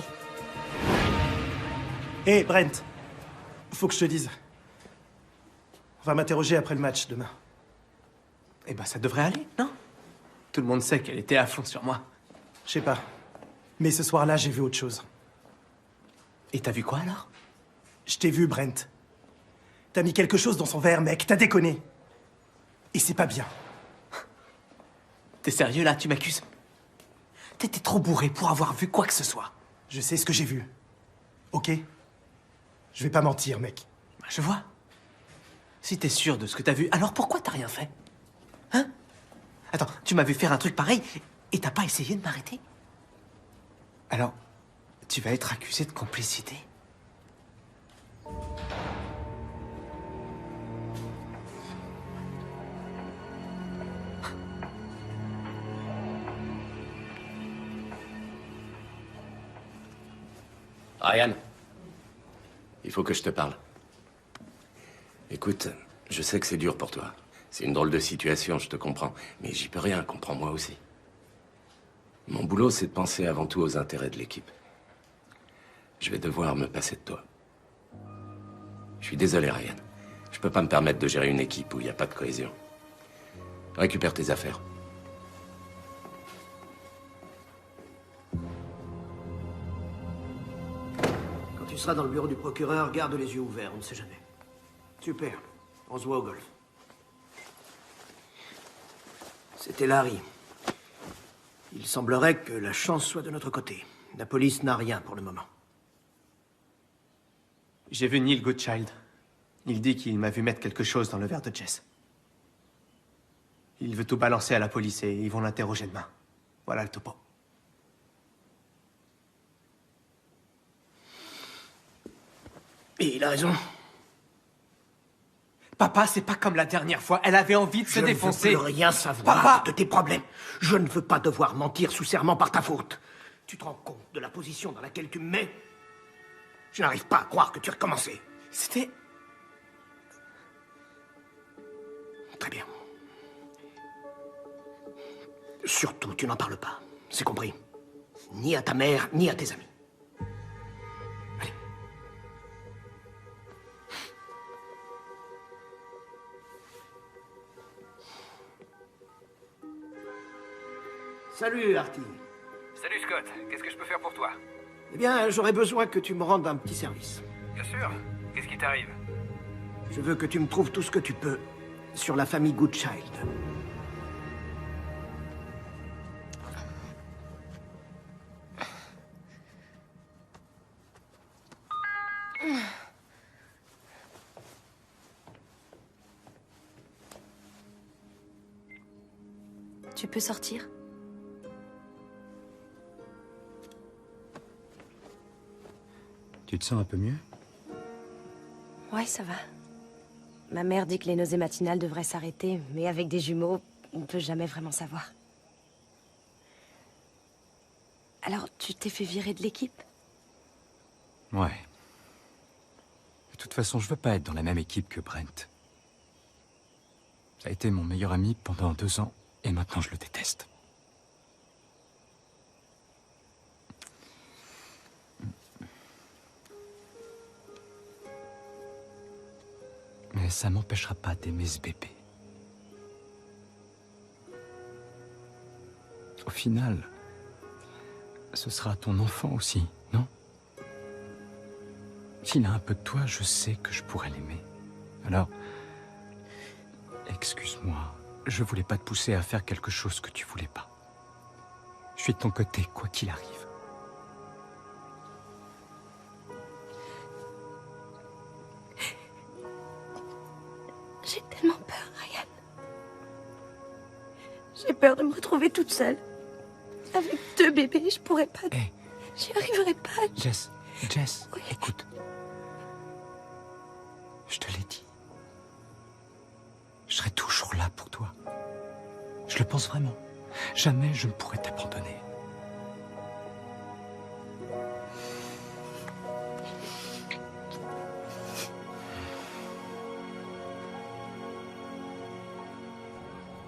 Hé, Brent. Faut que je te dise. On va m'interroger après le match, demain. Eh ben, ça devrait aller, non? Tout le monde sait qu'elle était à fond sur moi. Je sais pas. Mais ce soir-là, j'ai vu autre chose. Et t'as vu quoi, alors? Je t'ai vu, Brent. T'as mis quelque chose dans son verre, mec. T'as déconné. Et c'est pas bien. T'es sérieux, là? Tu m'accuses? T'étais trop bourré pour avoir vu quoi que ce soit. Je sais ce que j'ai vu. Ok? Je vais pas mentir, mec. Je vois. Si t'es sûr de ce que t'as vu, alors pourquoi t'as rien fait? Hein? Attends, tu m'as vu faire un truc pareil et t'as pas essayé de m'arrêter? Alors, tu vas être accusé de complicité? Ryan, il faut que je te parle. Écoute, je sais que c'est dur pour toi. C'est une drôle de situation, je te comprends. Mais j'y peux rien, comprends-moi aussi. Mon boulot, c'est de penser avant tout aux intérêts de l'équipe. Je vais devoir me passer de toi. Je suis désolé, Ryan. Je peux pas me permettre de gérer une équipe où il n'y a pas de cohésion. Récupère tes affaires. Quand tu seras dans le bureau du procureur, garde les yeux ouverts, on ne sait jamais. Super. On se voit au golf. C'était Larry. Il semblerait que la chance soit de notre côté. La police n'a rien pour le moment. J'ai vu Neil Goodchild. Il dit qu'il m'a vu mettre quelque chose dans le verre de Jess. Il veut tout balancer à la police et ils vont l'interroger demain. Voilà le topo. Et il a raison. Papa, c'est pas comme la dernière fois. Elle avait envie de se défoncer. Je ne veux plus rien savoir Papa de tes problèmes. Je ne veux pas devoir mentir sous serment par ta faute. Tu te rends compte de la position dans laquelle tu me mets? Je n'arrive pas à croire que tu as recommencé. C'était... Très bien. Surtout, tu n'en parles pas. C'est compris. Ni à ta mère, ni à tes amis. Allez. Salut, Artie. Salut Scott, qu'est-ce que je peux faire pour toi? Eh bien, j'aurais besoin que tu me rendes un petit service. Bien sûr. Qu'est-ce qui t'arrive? Je veux que tu me trouves tout ce que tu peux sur la famille Goodchild. Tu peux sortir? Tu te sens un peu mieux? Ouais, ça va. Ma mère dit que les nausées matinales devraient s'arrêter, mais avec des jumeaux, on ne peut jamais vraiment savoir. Alors, tu t'es fait virer de l'équipe? Ouais. De toute façon, je veux pas être dans la même équipe que Brent. Ça a été mon meilleur ami pendant 2 ans, et maintenant je le déteste. Mais ça m'empêchera pas d'aimer ce bébé. Au final, ce sera ton enfant aussi, non? S'il a un peu de toi, je sais que je pourrais l'aimer. Alors, excuse-moi, je voulais pas te pousser à faire quelque chose que tu voulais pas. Je suis de ton côté, quoi qu'il arrive. J'ai tellement peur, Ryan. J'ai peur de me retrouver toute seule. Avec 2 bébés, je pourrais pas... J'y arriverai pas. Jess, oui. Écoute. Je te l'ai dit. Je serai toujours là pour toi. Je le pense vraiment. Jamais je ne pourrai t'abandonner.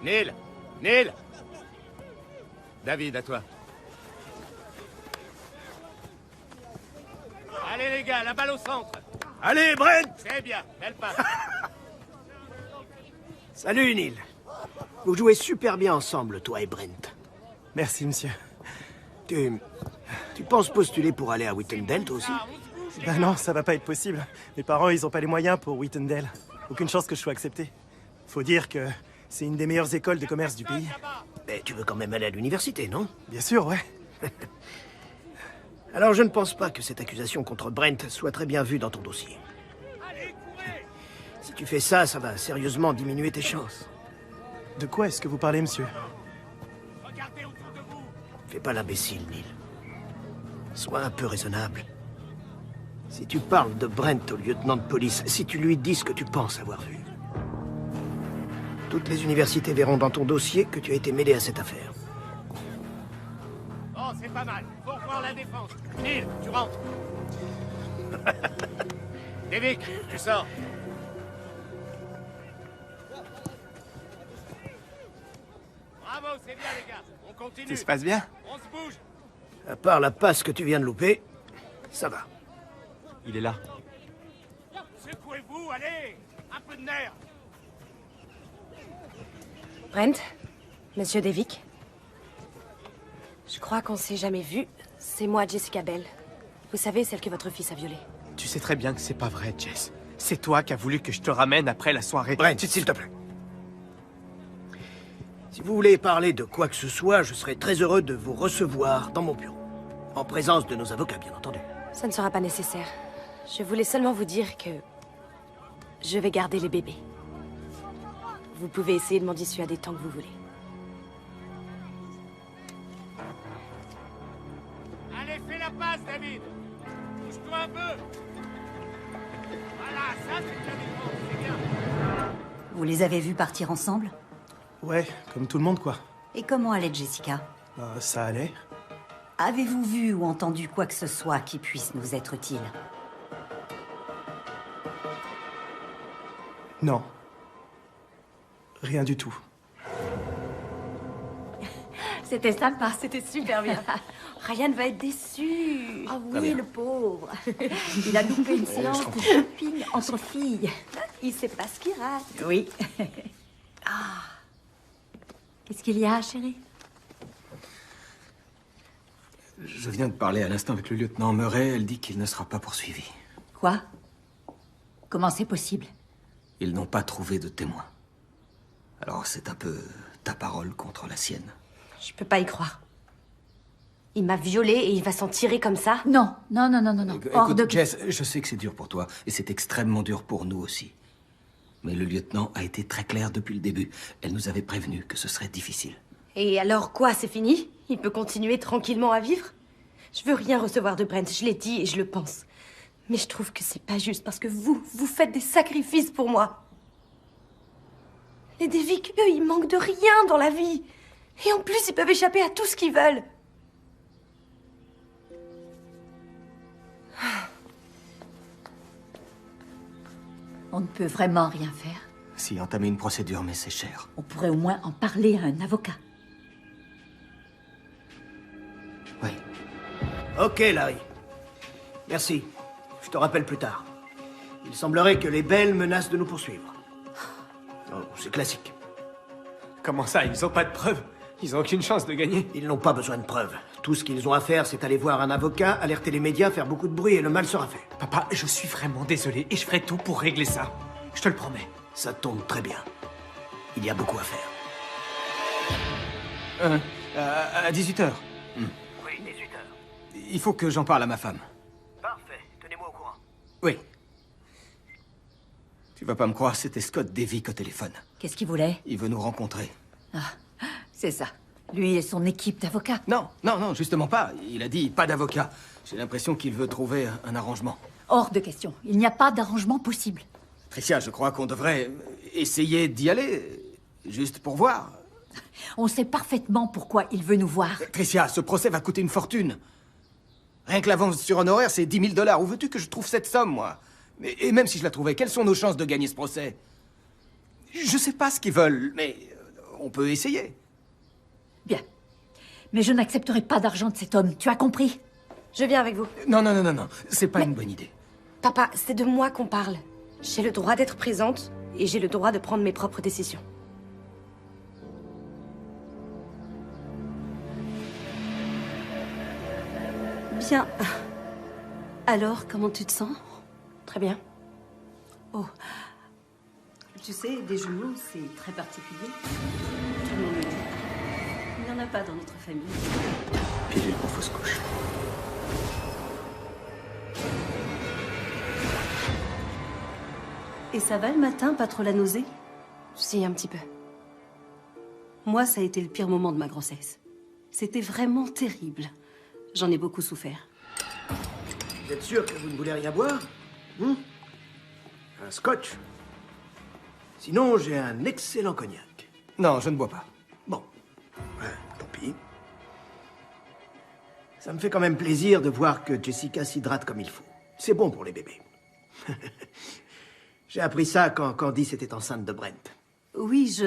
Neil! Neil! David, à toi. Allez les gars, la balle au centre. Allez, Brent! C'est bien, belle passe. Salut, Neil. Vous jouez super bien ensemble, toi et Brent. Merci, monsieur. Tu penses postuler pour aller à Whittendale, toi aussi? Ben non, ça va pas être possible. Mes parents, ils ont pas les moyens pour Whittendale. Aucune chance que je sois accepté. Faut dire que c'est une des meilleures écoles de commerce du pays. Mais tu veux quand même aller à l'université, non? Bien sûr, ouais. Alors, je ne pense pas que cette accusation contre Brent soit très bien vue dans ton dossier. Si tu fais ça, ça va sérieusement diminuer tes chances. De quoi est-ce que vous parlez, monsieur? Fais pas l'imbécile, Neil. Sois un peu raisonnable. Si tu parles de Brent au lieutenant de police, si tu lui dis ce que tu penses avoir vu, toutes les universités verront dans ton dossier que tu as été mêlé à cette affaire. Oh, c'est pas mal. Faut revoir la défense. Neil, tu rentres. David, tu sors. Bravo, c'est bien les gars. On continue. Tout se passe bien? On se bouge. À part la passe que tu viens de louper, ça va. Il est là. Secouez-vous, allez. Un peu de nerf. Brent, monsieur Devic. Je crois qu'on s'est jamais vu. C'est moi, Jessica Bell. Vous savez, celle que votre fils a violée. Tu sais très bien que c'est pas vrai, Jess. C'est toi qui as voulu que je te ramène après la soirée. Brent, s'il te plaît. Si vous voulez parler de quoi que ce soit, je serai très heureux de vous recevoir dans mon bureau. En présence de nos avocats, bien entendu. Ça ne sera pas nécessaire. Je voulais seulement vous dire que... je vais garder les bébés. Vous pouvez essayer de m'en dissuader tant que vous voulez. Allez, fais la passe, David. Bouge-toi un peu. Voilà, ça c'est de la défense, c'est bien. Vous les avez vus partir ensemble? Ouais, comme tout le monde, quoi. Et comment allait Jessica? Ça allait. Avez-vous vu ou entendu quoi que ce soit qui puisse nous être utile? Non. Rien du tout. C'était sympa, c'était super bien. Ryan va être déçu. Ah oui, oui, le pauvre. Il a loupé une séance de shopping entre filles. Il sait pas ce qu'il rate. Oui. Qu'est-ce qu'il y a, chérie? Je viens de parler à l'instant avec le lieutenant Murray. Elle dit qu'il ne sera pas poursuivi. Quoi? Comment c'est possible? Ils n'ont pas trouvé de témoin. Alors c'est un peu ta parole contre la sienne. Je peux pas y croire. Il m'a violée et il va s'en tirer comme ça? Non, non, non, non, non, non. Hors Écoute, de... Jess, je sais que c'est dur pour toi, et c'est extrêmement dur pour nous aussi. Mais le lieutenant a été très clair depuis le début. Elle nous avait prévenu que ce serait difficile. Et alors quoi, c'est fini? Il peut continuer tranquillement à vivre? Je veux rien recevoir de Brent, je l'ai dit et je le pense. Mais je trouve que c'est pas juste parce que vous faites des sacrifices pour moi. Les Devic, eux, ils manquent de rien dans la vie. Et en plus, ils peuvent échapper à tout ce qu'ils veulent. On ne peut vraiment rien faire. Si, entamer une procédure, mais c'est cher. On pourrait au moins en parler à un avocat. Oui. Ok, Larry. Merci. Je te rappelle plus tard. Il semblerait que les Belles menacent de nous poursuivre. Oh, c'est classique. Comment ça, ils ont pas de preuves? Ils ont aucune chance de gagner. Ils n'ont pas besoin de preuves. Tout ce qu'ils ont à faire, c'est aller voir un avocat, alerter les médias, faire beaucoup de bruit et le mal sera fait. Papa, je suis vraiment désolé et je ferai tout pour régler ça. Je te le promets. Ça tombe très bien. Il y a beaucoup à faire. À 18h. Oui, 18h. Il faut que j'en parle à ma femme. Parfait. Tenez-moi au courant. Oui. Tu vas pas me croire, c'était Scott Devick au téléphone. Qu'est-ce qu'il voulait? Il veut nous rencontrer. C'est ça. Lui et son équipe d'avocats. Non, non, non, justement pas. Il a dit pas d'avocat. J'ai l'impression qu'il veut trouver un arrangement. Hors de question. Il n'y a pas d'arrangement possible. Tricia, je crois qu'on devrait essayer d'y aller, juste pour voir. On sait parfaitement pourquoi il veut nous voir. Tricia, ce procès va coûter une fortune. Rien que l'avance sur honoraire, c'est 10 000 $. Où veux-tu que je trouve cette somme, moi? Et même si je la trouvais, quelles sont nos chances de gagner ce procès? Je sais pas ce qu'ils veulent, mais on peut essayer. Bien. Mais je n'accepterai pas d'argent de cet homme, tu as compris? Je viens avec vous. Non, non, non, non, non. C'est pas une bonne idée. Papa, c'est de moi qu'on parle. J'ai le droit d'être présente et j'ai le droit de prendre mes propres décisions. Bien. Alors, comment tu te sens? Très bien. Oh. Tu sais, des jumeaux, c'est très particulier. Tout le monde le dit. Il n'y en a pas dans notre famille. Pilule pour fausse couche. Et ça va le matin, pas trop la nausée? Si, un petit peu. Moi, ça a été le pire moment de ma grossesse. C'était vraiment terrible. J'en ai beaucoup souffert. Vous êtes sûr que vous ne voulez rien boire? Un scotch? Sinon, j'ai un excellent cognac. Non, je ne bois pas. Bon, tant pis. Ça me fait quand même plaisir de voir que Jessica s'hydrate comme il faut. C'est bon pour les bébés. J'ai appris ça quand Candice était enceinte de Brent. Oui,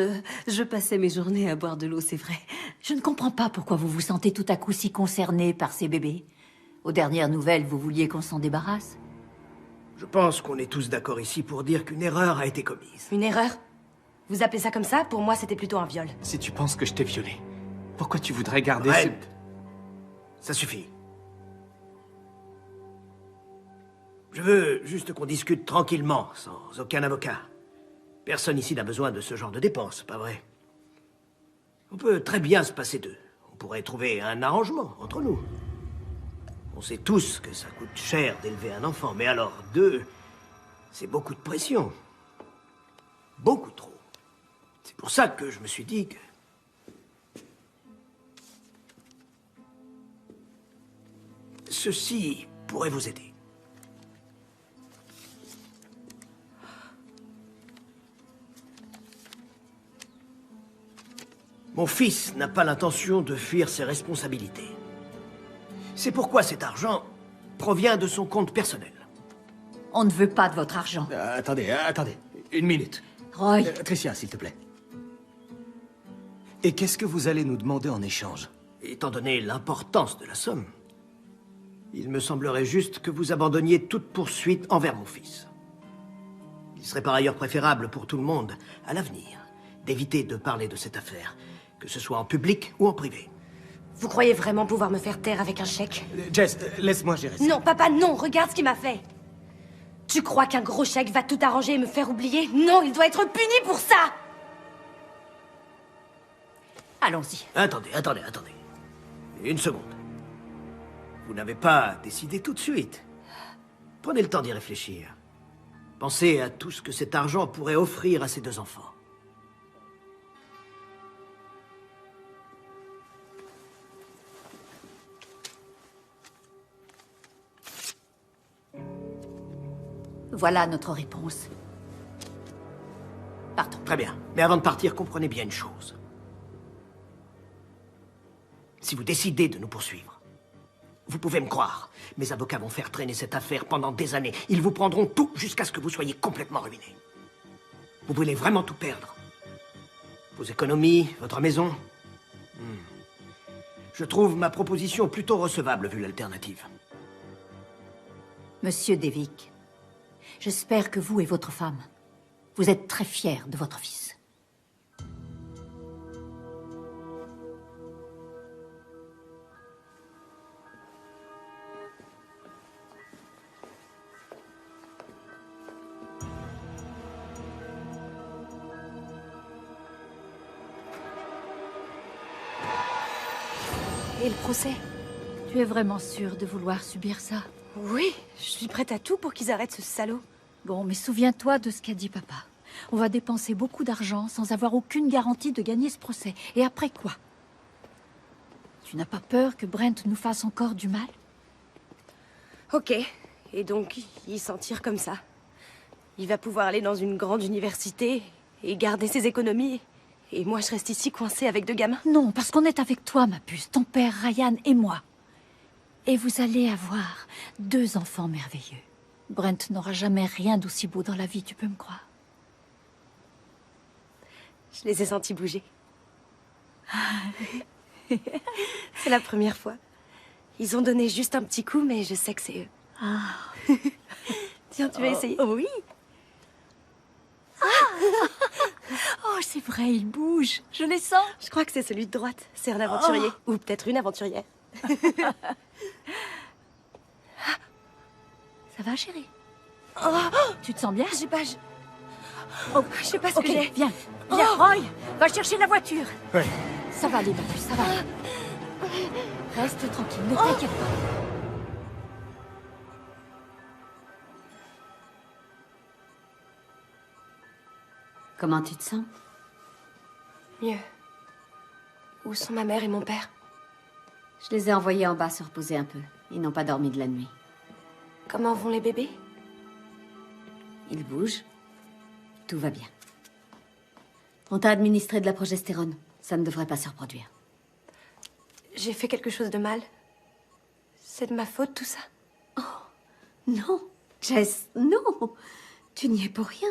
je passais mes journées à boire de l'eau, c'est vrai. Je ne comprends pas pourquoi vous vous sentez tout à coup si concerné par ces bébés. Aux dernières nouvelles, vous vouliez qu'on s'en débarrasse? Je pense qu'on est tous d'accord ici pour dire qu'une erreur a été commise. Une erreur? Vous appelez ça comme ça? Pour moi, c'était plutôt un viol. Si tu penses que je t'ai violé, pourquoi tu voudrais garder Brent, ça suffit. Je veux juste qu'on discute tranquillement, sans aucun avocat. Personne ici n'a besoin de ce genre de dépenses, pas vrai? On peut très bien se passer d'eux. On pourrait trouver un arrangement entre nous. On sait tous que ça coûte cher d'élever un enfant, mais alors deux, c'est beaucoup de pression. Beaucoup trop. C'est pour ça que je me suis dit que... ceci pourrait vous aider. Mon fils n'a pas l'intention de fuir ses responsabilités. C'est pourquoi cet argent provient de son compte personnel. On ne veut pas de votre argent. Attendez. Une minute. Roy. Tricia, s'il te plaît. Et qu'est-ce que vous allez nous demander en échange? Étant donné l'importance de la somme, il me semblerait juste que vous abandonniez toute poursuite envers mon fils. Il serait par ailleurs préférable pour tout le monde, à l'avenir, d'éviter de parler de cette affaire, que ce soit en public ou en privé. Vous croyez vraiment pouvoir me faire taire avec un chèque? Jess, laisse-moi gérer ça. Non, papa, non. Regarde ce qu'il m'a fait. Tu crois qu'un gros chèque va tout arranger et me faire oublier? Non, il doit être puni pour ça. Allons-y. Attendez. Une seconde. Vous n'avez pas décidé tout de suite. Prenez le temps d'y réfléchir. Pensez à tout ce que cet argent pourrait offrir à ces deux enfants. Voilà notre réponse. Partons. Très bien. Mais avant de partir, comprenez bien une chose. Si vous décidez de nous poursuivre, vous pouvez me croire. Mes avocats vont faire traîner cette affaire pendant des années. Ils vous prendront tout jusqu'à ce que vous soyez complètement ruiné. Vous voulez vraiment tout perdre? Vos économies, votre maison? Je trouve ma proposition plutôt recevable vu l'alternative. Monsieur Devic, j'espère que vous et votre femme, vous êtes très fiers de votre fils. Et le procès? Tu es vraiment sûre de vouloir subir ça? Oui, je suis prête à tout pour qu'ils arrêtent ce salaud. Bon, mais souviens-toi de ce qu'a dit papa. On va dépenser beaucoup d'argent sans avoir aucune garantie de gagner ce procès. Et après quoi? Tu n'as pas peur que Brent nous fasse encore du mal? Ok, et donc il s'en tire comme ça. Il va pouvoir aller dans une grande université et garder ses économies. Et moi, je reste ici coincée avec deux gamins. Non, parce qu'on est avec toi, ma puce, ton père, Ryan et moi. Et vous allez avoir 2 enfants merveilleux. Brent n'aura jamais rien d'aussi beau dans la vie, tu peux me croire. Je les ai sentis bouger. C'est la première fois. Ils ont donné juste un petit coup, mais je sais que c'est eux. Ah. Tiens, tu vas essayer? Oui. Oh, c'est vrai, il bouge. Je les sens. Je crois que c'est celui de droite. C'est un aventurier. Ou peut-être une aventurière. Ça va, chérie? Oh, tu te sens bien? Je sais pas, je sais pas ce que Ok, j'ai. viens. Roy, va chercher la voiture. Oui. Ça va aller, ma puce, ça va aller. Reste tranquille, ne t'inquiète pas. Comment tu te sens? Mieux. Où sont ma mère et mon père? Je les ai envoyés en bas se reposer un peu. Ils n'ont pas dormi de la nuit. Comment vont les bébés? Ils bougent. Tout va bien. On t'a administré de la progestérone. Ça ne devrait pas se reproduire. J'ai fait quelque chose de mal? C'est de ma faute, tout ça? Non, Jess, non. Tu n'y es pour rien.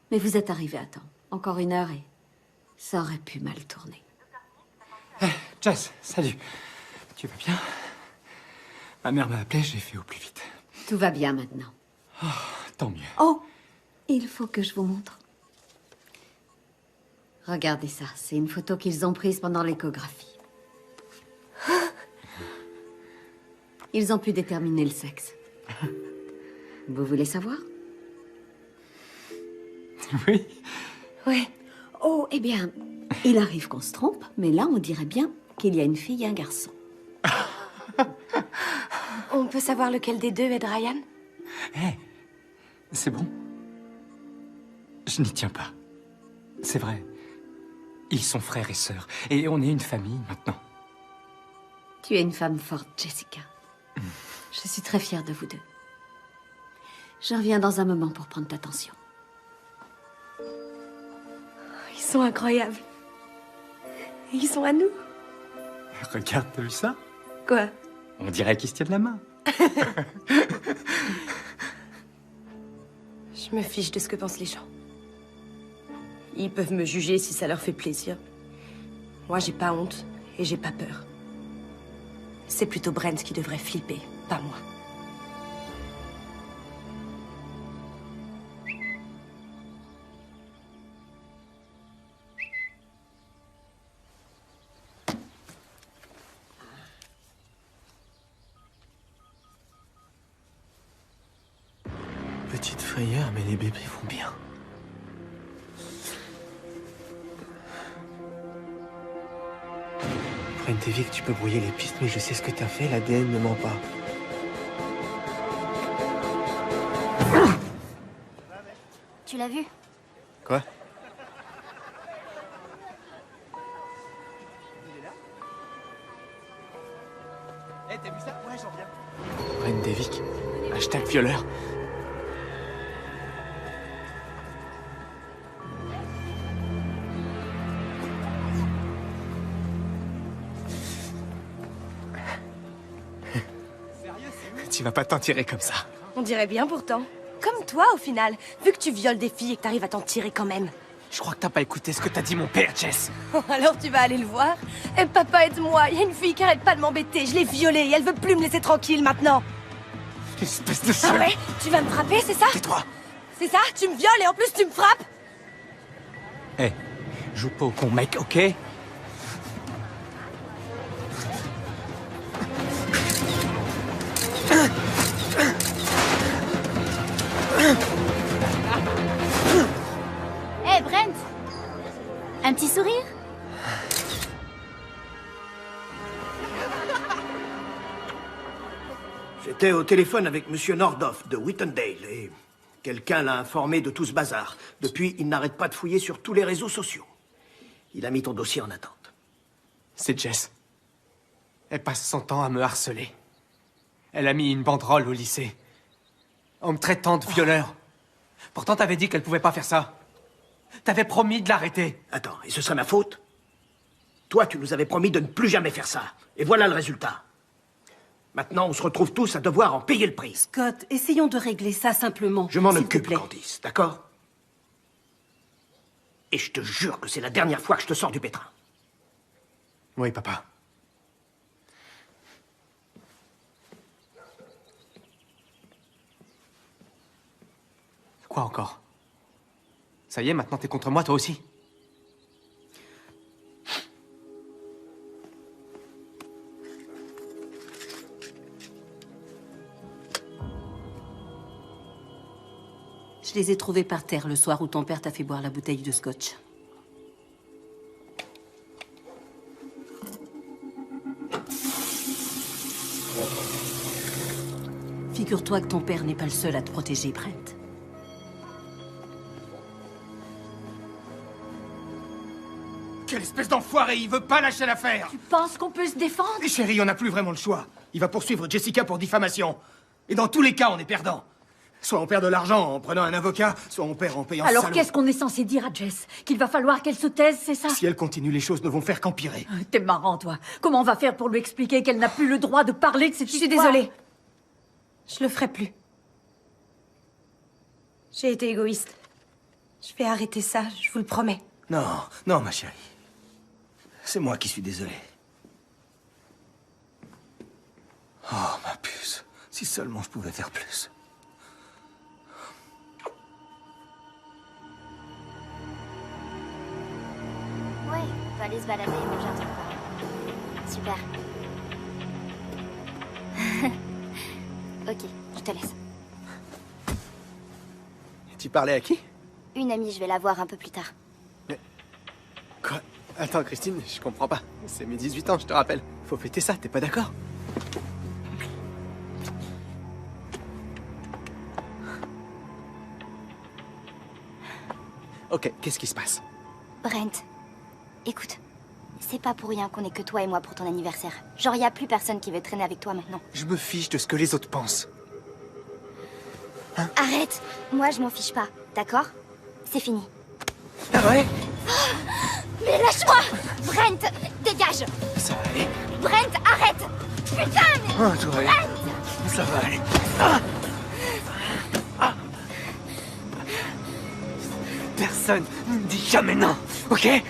Mais vous êtes arrivé à temps. Encore 1 heure et ça aurait pu mal tourner. Jess, salut. Tu vas bien? Ma mère m'a appelé, j'ai fait au plus vite. Tout va bien maintenant. Oh, tant mieux. Oh, il faut que je vous montre. Regardez ça, c'est une photo qu'ils ont prise pendant l'échographie. Ils ont pu déterminer le sexe. Vous voulez savoir? Oui. Oui. Oh, eh bien, il arrive qu'on se trompe, mais là, on dirait bien qu'il y a une fille et un garçon. On peut savoir lequel des deux est de Ryan? C'est bon. Je n'y tiens pas. C'est vrai. Ils sont frères et sœurs. Et on est une famille maintenant. Tu es une femme forte, Jessica. Je suis très fière de vous deux. Je reviens dans un moment pour prendre ta tension. Ils sont incroyables. Et ils sont à nous. Regarde, t'as vu ça? Quoi? On dirait qu'ils se tiennent la main. Je me fiche de ce que pensent les gens. Ils peuvent me juger si ça leur fait plaisir. Moi, j'ai pas honte et j'ai pas peur. C'est plutôt Brent qui devrait flipper, pas moi. Petite frayeur, mais les bébés vont bien. Brent et Vic, tu peux brouiller les pistes, mais je sais ce que t'as fait, l'ADN ne ment pas. Tu l'as vu? Quoi? Eh, t'as vu ça? Ouais, j'en viens. Brent et Vic, hashtag violeur. Tu vas pas t'en tirer comme ça. On dirait bien pourtant. Comme toi, au final. Vu que tu violes des filles et que t'arrives à t'en tirer quand même. Je crois que t'as pas écouté ce que t'as dit mon père, Jess. Alors tu vas aller le voir. Eh papa, aide-moi. Il y a une fille qui arrête pas de m'embêter. Je l'ai violée et elle veut plus me laisser tranquille maintenant. Espèce de Ah sale. ouais? Tu vas me frapper, c'est ça? Tais-toi. C'est ça? Tu me violes et en plus tu me frappes? Hé, joue pas au con, mec, ok? Hé, Brent! Un petit sourire? J'étais au téléphone avec Monsieur Nordoff de Whittendale et quelqu'un l'a informé de tout ce bazar. Depuis, il n'arrête pas de fouiller sur tous les réseaux sociaux. Il a mis ton dossier en attente. C'est Jess. Elle passe son temps à me harceler. Elle a mis une banderole au lycée. En me traitant de violeur. Pourtant, t'avais dit qu'elle pouvait pas faire ça. T'avais promis de l'arrêter. Attends, et ce serait ma faute? Toi, tu nous avais promis de ne plus jamais faire ça. Et voilà le résultat. Maintenant, on se retrouve tous à devoir en payer le prix. Scott, essayons de régler ça simplement. Je m'en s'il te occupe, plaît. Candice, d'accord? Et je te jure que c'est la dernière fois que je te sors du pétrin. Oui, papa. Quoi encore? Ça y est, maintenant t'es contre moi, toi aussi? Je les ai trouvés par terre le soir où ton père t'a fait boire la bouteille de scotch. Figure-toi que ton père n'est pas le seul à te protéger, Brent. Quelle espèce d'enfoiré! Il veut pas lâcher l'affaire! Tu penses qu'on peut se défendre? Mais chérie, on n'a plus vraiment le choix. Il va poursuivre Jessica pour diffamation. Et dans tous les cas, on est perdant. Soit on perd de l'argent en prenant un avocat, soit on perd en payant ce Alors salaud. qu'est-ce qu'on est censé dire à Jess? Qu'il va falloir qu'elle se taise, c'est ça? Si elle continue, les choses ne vont faire qu'empirer. T'es marrant, toi. Comment on va faire pour lui expliquer qu'elle n'a plus le droit de parler de cette Je suis histoire? désolée. Je le ferai plus. J'ai été égoïste. Je vais arrêter ça, je vous le promets. Non, non, ma chérie. C'est moi qui suis désolé. Oh, ma puce. Si seulement je pouvais faire plus. Ouais, on va aller se balader et manger un truc par Super. Ok, je te laisse. Tu parlais à qui? Une amie, je vais la voir un peu plus tard. Quoi? Attends, Christine, je comprends pas. C'est mes 18 ans, je te rappelle. Faut fêter ça, t'es pas d'accord? Ok, qu'est-ce qui se passe? Brent, Écoute, c'est pas pour rien qu'on est que toi et moi pour ton anniversaire. Genre, y a plus personne qui veut traîner avec toi maintenant. Je me fiche de ce que les autres pensent. Arrête! Moi, je m'en fiche pas, d'accord? C'est fini. Ah ouais? Mais lâche-moi! Brent, dégage! Ça va aller. Brent, arrête! Putain, mais... Oh, tout va aller. Brent! Ça va aller. Personne ne me dit jamais non, ok?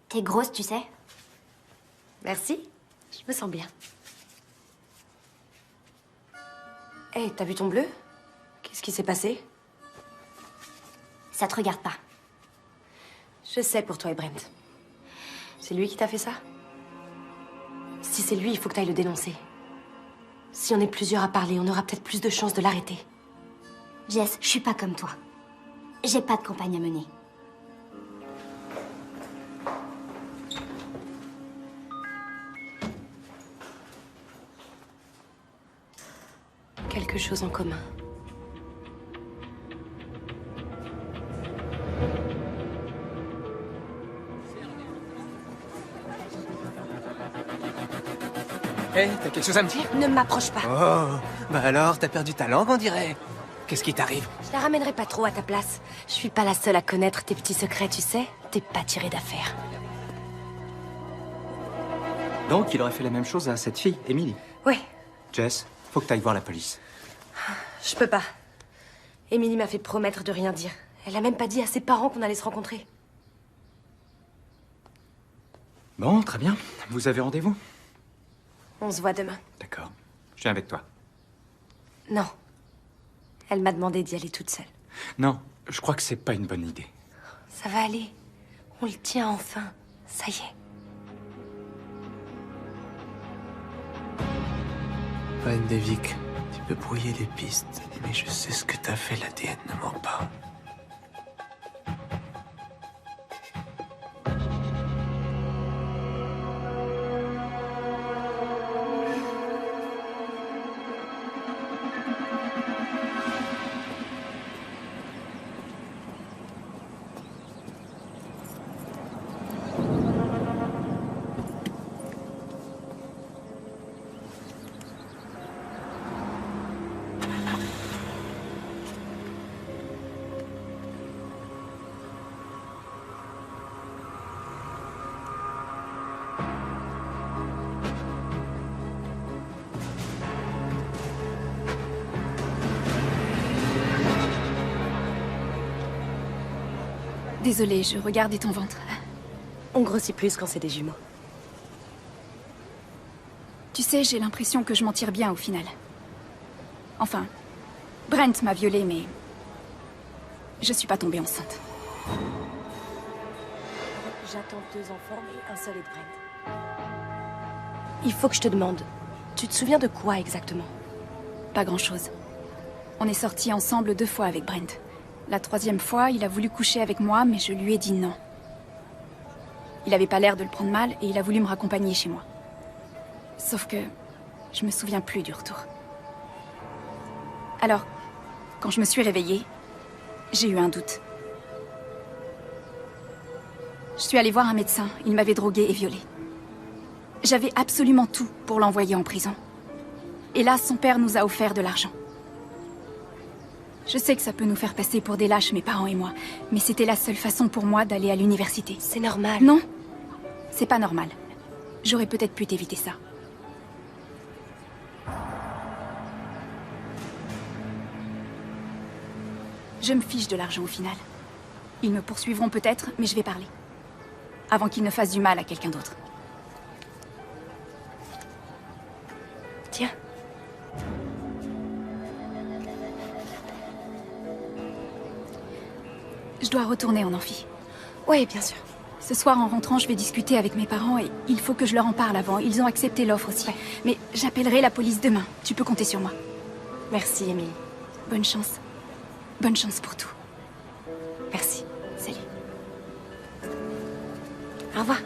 T'es grosse, tu sais. Merci. Je me sens bien. Hé, t'as vu ton bleu? Qu'est-ce qui s'est passé? Ça te regarde pas. Je sais pour toi et Brent. C'est lui qui t'a fait ça? Si c'est lui, il faut que t'ailles le dénoncer. Si on est plusieurs à parler, on aura peut-être plus de chances de l'arrêter. Jess, je suis pas comme toi. J'ai pas de campagne à mener. Quelque chose en commun. Hé, t'as quelque chose à me dire? Ne m'approche pas. Oh, bah alors, t'as perdu ta langue, on dirait. Qu'est-ce qui t'arrive? Je la ramènerai pas trop à ta place. Je suis pas la seule à connaître tes petits secrets, tu sais. T'es pas tiré d'affaire. Donc, il aurait fait la même chose à cette fille, Emily. Ouais, Jess, faut que t'ailles voir la police. je peux pas. Emily m'a fait promettre de rien dire. Elle a même pas dit à ses parents qu'on allait se rencontrer. Bon, très bien. Vous avez rendez-vous? On se voit demain. D'accord. Je viens avec toi. Non. Elle m'a demandé d'y aller toute seule. Non, je crois que c'est pas une bonne idée. Ça va aller. On le tient enfin. Ça y est. Van Devik, tu peux brouiller les pistes, mais je sais ce que t'as fait, l'ADN ne ment pas. Désolée, je regardais ton ventre. On grossit plus quand c'est des jumeaux. Tu sais, j'ai l'impression que je m'en tire bien au final. Enfin, Brent m'a violée, mais... je suis pas tombée enceinte. J'attends 2 enfants et un seul est de Brent. Il faut que je te demande, tu te souviens de quoi exactement? Pas grand-chose. On est sortis ensemble 2 fois avec Brent. La 3e fois, il a voulu coucher avec moi, mais je lui ai dit non. Il avait pas l'air de le prendre mal et il a voulu me raccompagner chez moi. Sauf que je me souviens plus du retour. Alors, quand je me suis réveillée, j'ai eu un doute. Je suis allée voir un médecin. Il m'avait droguée et violée. J'avais absolument tout pour l'envoyer en prison. Et là, son père nous a offert de l'argent. Je sais que ça peut nous faire passer pour des lâches, mes parents et moi, mais c'était la seule façon pour moi d'aller à l'université. C'est normal. Non, c'est pas normal. J'aurais peut-être pu t'éviter ça. Je me fiche de l'argent au final. Ils me poursuivront peut-être, mais je vais parler. Avant qu'ils ne fassent du mal à quelqu'un d'autre. Tiens. Je dois retourner en amphi. Oui, bien sûr. Ce soir, en rentrant, je vais discuter avec mes parents et il faut que je leur en parle avant. Ils ont accepté l'offre aussi. Ouais. Mais j'appellerai la police demain. Tu peux compter sur moi. Merci, Emily. Bonne chance. Bonne chance pour tout. Merci. Salut. Au revoir.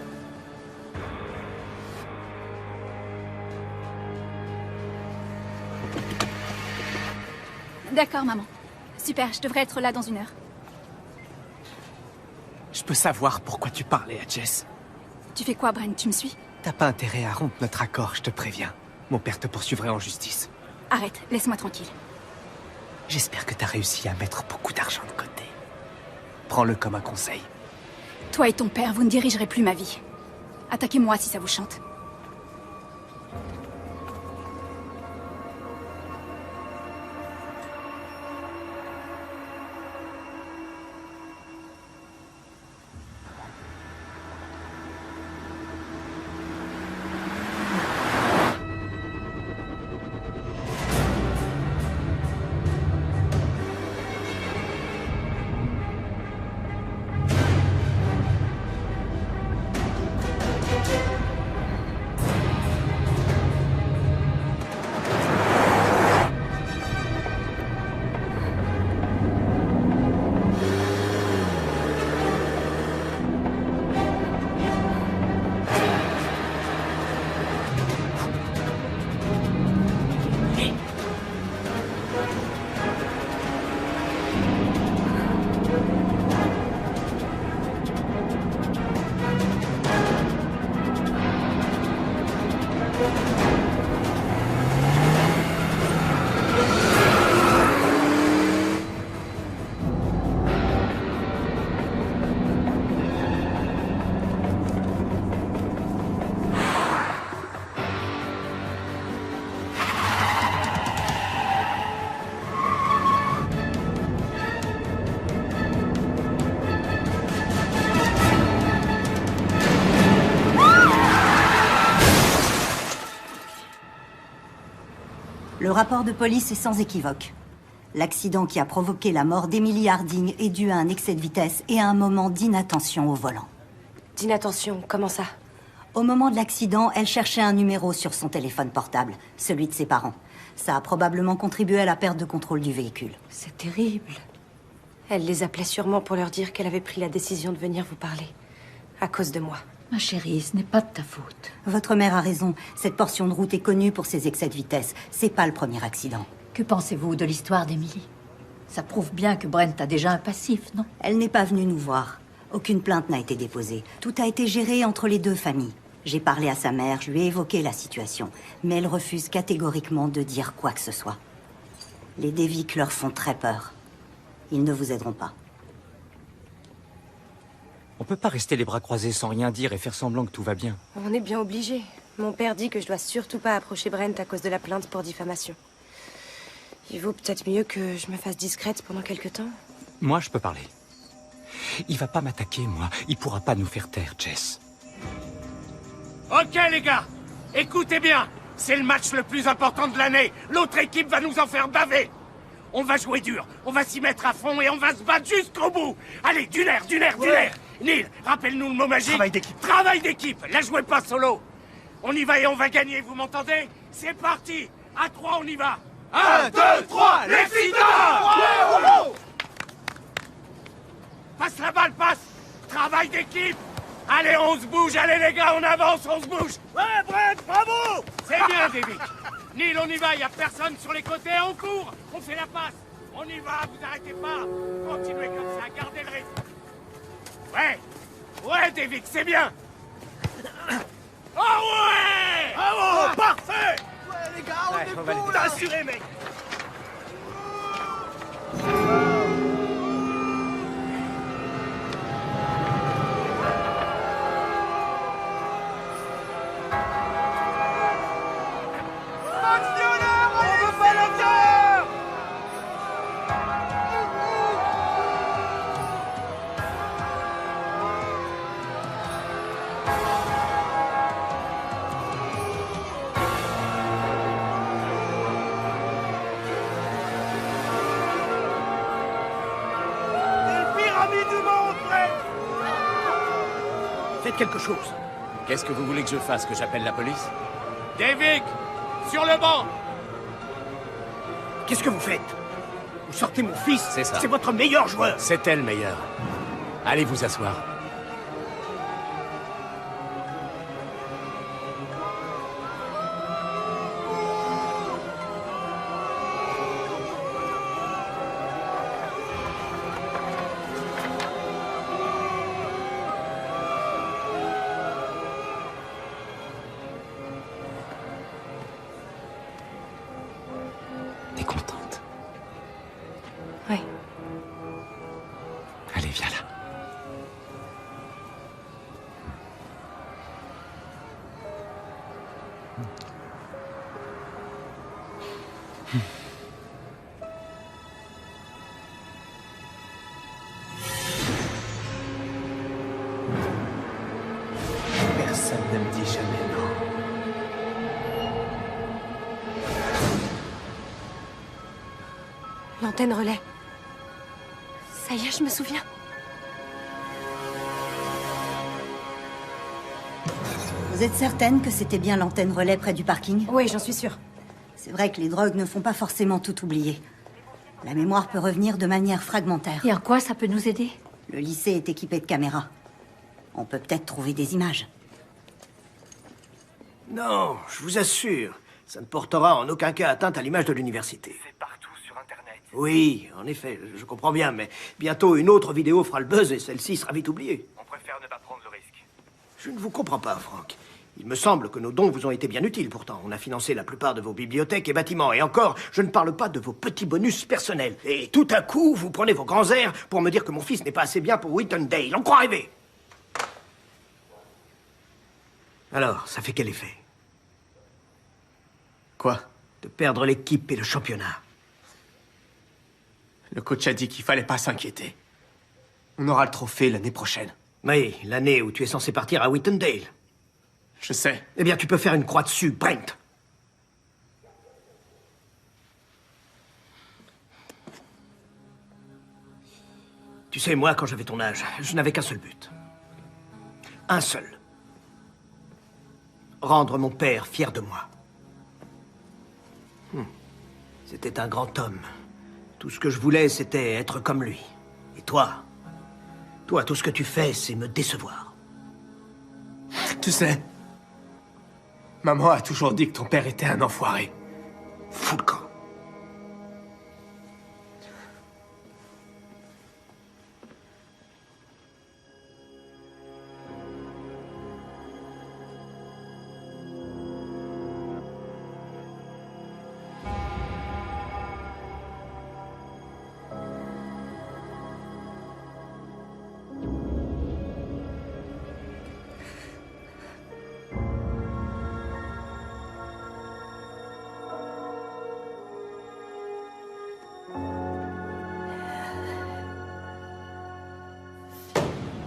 D'accord, maman. Super, je devrais être là dans 1 heure. Je peux savoir pourquoi tu parlais à Jess. Tu fais quoi, Brent? Tu me suis? T'as pas intérêt à rompre notre accord, je te préviens. Mon père te poursuivrait en justice. Arrête, laisse-moi tranquille. J'espère que t'as réussi à mettre beaucoup d'argent de côté. Prends-le comme un conseil. Toi et ton père, vous ne dirigerez plus ma vie. Attaquez-moi si ça vous chante. Le rapport de police est sans équivoque. L'accident qui a provoqué la mort d'Emily Harding est dû à un excès de vitesse et à un moment d'inattention au volant. D'inattention, comment ça? Au moment de l'accident, elle cherchait un numéro sur son téléphone portable, celui de ses parents. Ça a probablement contribué à la perte de contrôle du véhicule. C'est terrible. Elle les appelait sûrement pour leur dire qu'elle avait pris la décision de venir vous parler. À cause de moi. Ma chérie, ce n'est pas de ta faute. Votre mère a raison. Cette portion de route est connue pour ses excès de vitesse. C'est pas le premier accident. Que pensez-vous de l'histoire d'Emily? Ça prouve bien que Brent a déjà un passif, non? Elle n'est pas venue nous voir. Aucune plainte n'a été déposée. Tout a été géré entre les deux familles. J'ai parlé à sa mère, je lui ai évoqué la situation. Mais elle refuse catégoriquement de dire quoi que ce soit. Les Devic leur font très peur. Ils ne vous aideront pas. On peut pas rester les bras croisés sans rien dire et faire semblant que tout va bien. On est bien obligé. Mon père dit que je dois surtout pas approcher Brent à cause de la plainte pour diffamation. Il vaut peut-être mieux que je me fasse discrète pendant quelque temps. Moi, je peux parler. Il va pas m'attaquer, moi. Il pourra pas nous faire taire, Jess. Ok, les gars, écoutez bien. C'est le match le plus important de l'année. L'autre équipe va nous en faire baver. On va jouer dur, on va s'y mettre à fond et on va se battre jusqu'au bout. Allez, du nerf, du nerf, du nerf. Neil, rappelle-nous le mot magique. Travail d'équipe. Travail d'équipe. La jouez pas solo. On y va et on va gagner, vous m'entendez? C'est parti. À 3, on y va. 1, 2, 3, les Fitars! Passe la balle, passe. Travail d'équipe. Allez, on se bouge. Allez, les gars, on avance, on se bouge. Ouais, Brent, bravo. C'est bien, David. Neil, on y va, y a personne sur les côtés, on court. On fait la passe. On y va, vous arrêtez pas. Continuez comme ça, gardez le rythme. Ouais. Ouais, David, c'est bien. Oh ouais. Bravo, parfait. Ouais, les gars, on est va bons, t'as là. assuré, mec. Actionnaire, on veut pas l'acteur. Faites quelque chose. Qu'est-ce que vous voulez que je fasse? Que j'appelle la police? David, sur le banc. Qu'est-ce que vous faites? Vous sortez mon fils? C'est ça. C'est votre meilleur joueur. C'était le meilleur. Allez vous asseoir. Personne ne me dit jamais non. L'antenne relais. Ça y est, je me souviens. Vous êtes certaine que c'était bien l'antenne relais près du parking? Oui, j'en suis sûre. C'est vrai que les drogues ne font pas forcément tout oublier. La mémoire peut revenir de manière fragmentaire. Et en quoi ça peut nous aider? Le lycée est équipé de caméras. On peut peut-être trouver des images. Non, je vous assure, ça ne portera en aucun cas atteinte à l'image de l'université. C'est partout sur Internet. Oui, en effet, je comprends bien, mais bientôt une autre vidéo fera le buzz et celle-ci sera vite oubliée. On préfère ne pas prendre le risque. Je ne vous comprends pas, Frank. Il me semble que nos dons vous ont été bien utiles, pourtant. On a financé la plupart de vos bibliothèques et bâtiments. Et encore, je ne parle pas de vos petits bonus personnels. Et tout à coup, vous prenez vos grands airs pour me dire que mon fils n'est pas assez bien pour Whitendale. On croit rêver. Alors, ça fait quel effet? Quoi? De perdre l'équipe et le championnat. Le coach a dit qu'il fallait pas s'inquiéter. On aura le trophée l'année prochaine. Oui, l'année où tu es censé partir à Whitendale. Je sais. Eh bien, tu peux faire une croix dessus, Brent. Tu sais, moi, quand j'avais ton âge, je n'avais qu'un seul but. Un seul. Rendre mon père fier de moi. C'était un grand homme. Tout ce que je voulais, c'était être comme lui. Et toi, tout ce que tu fais, c'est me décevoir. Tu sais, maman a toujours dit que ton père était un enfoiré. Fous le camp.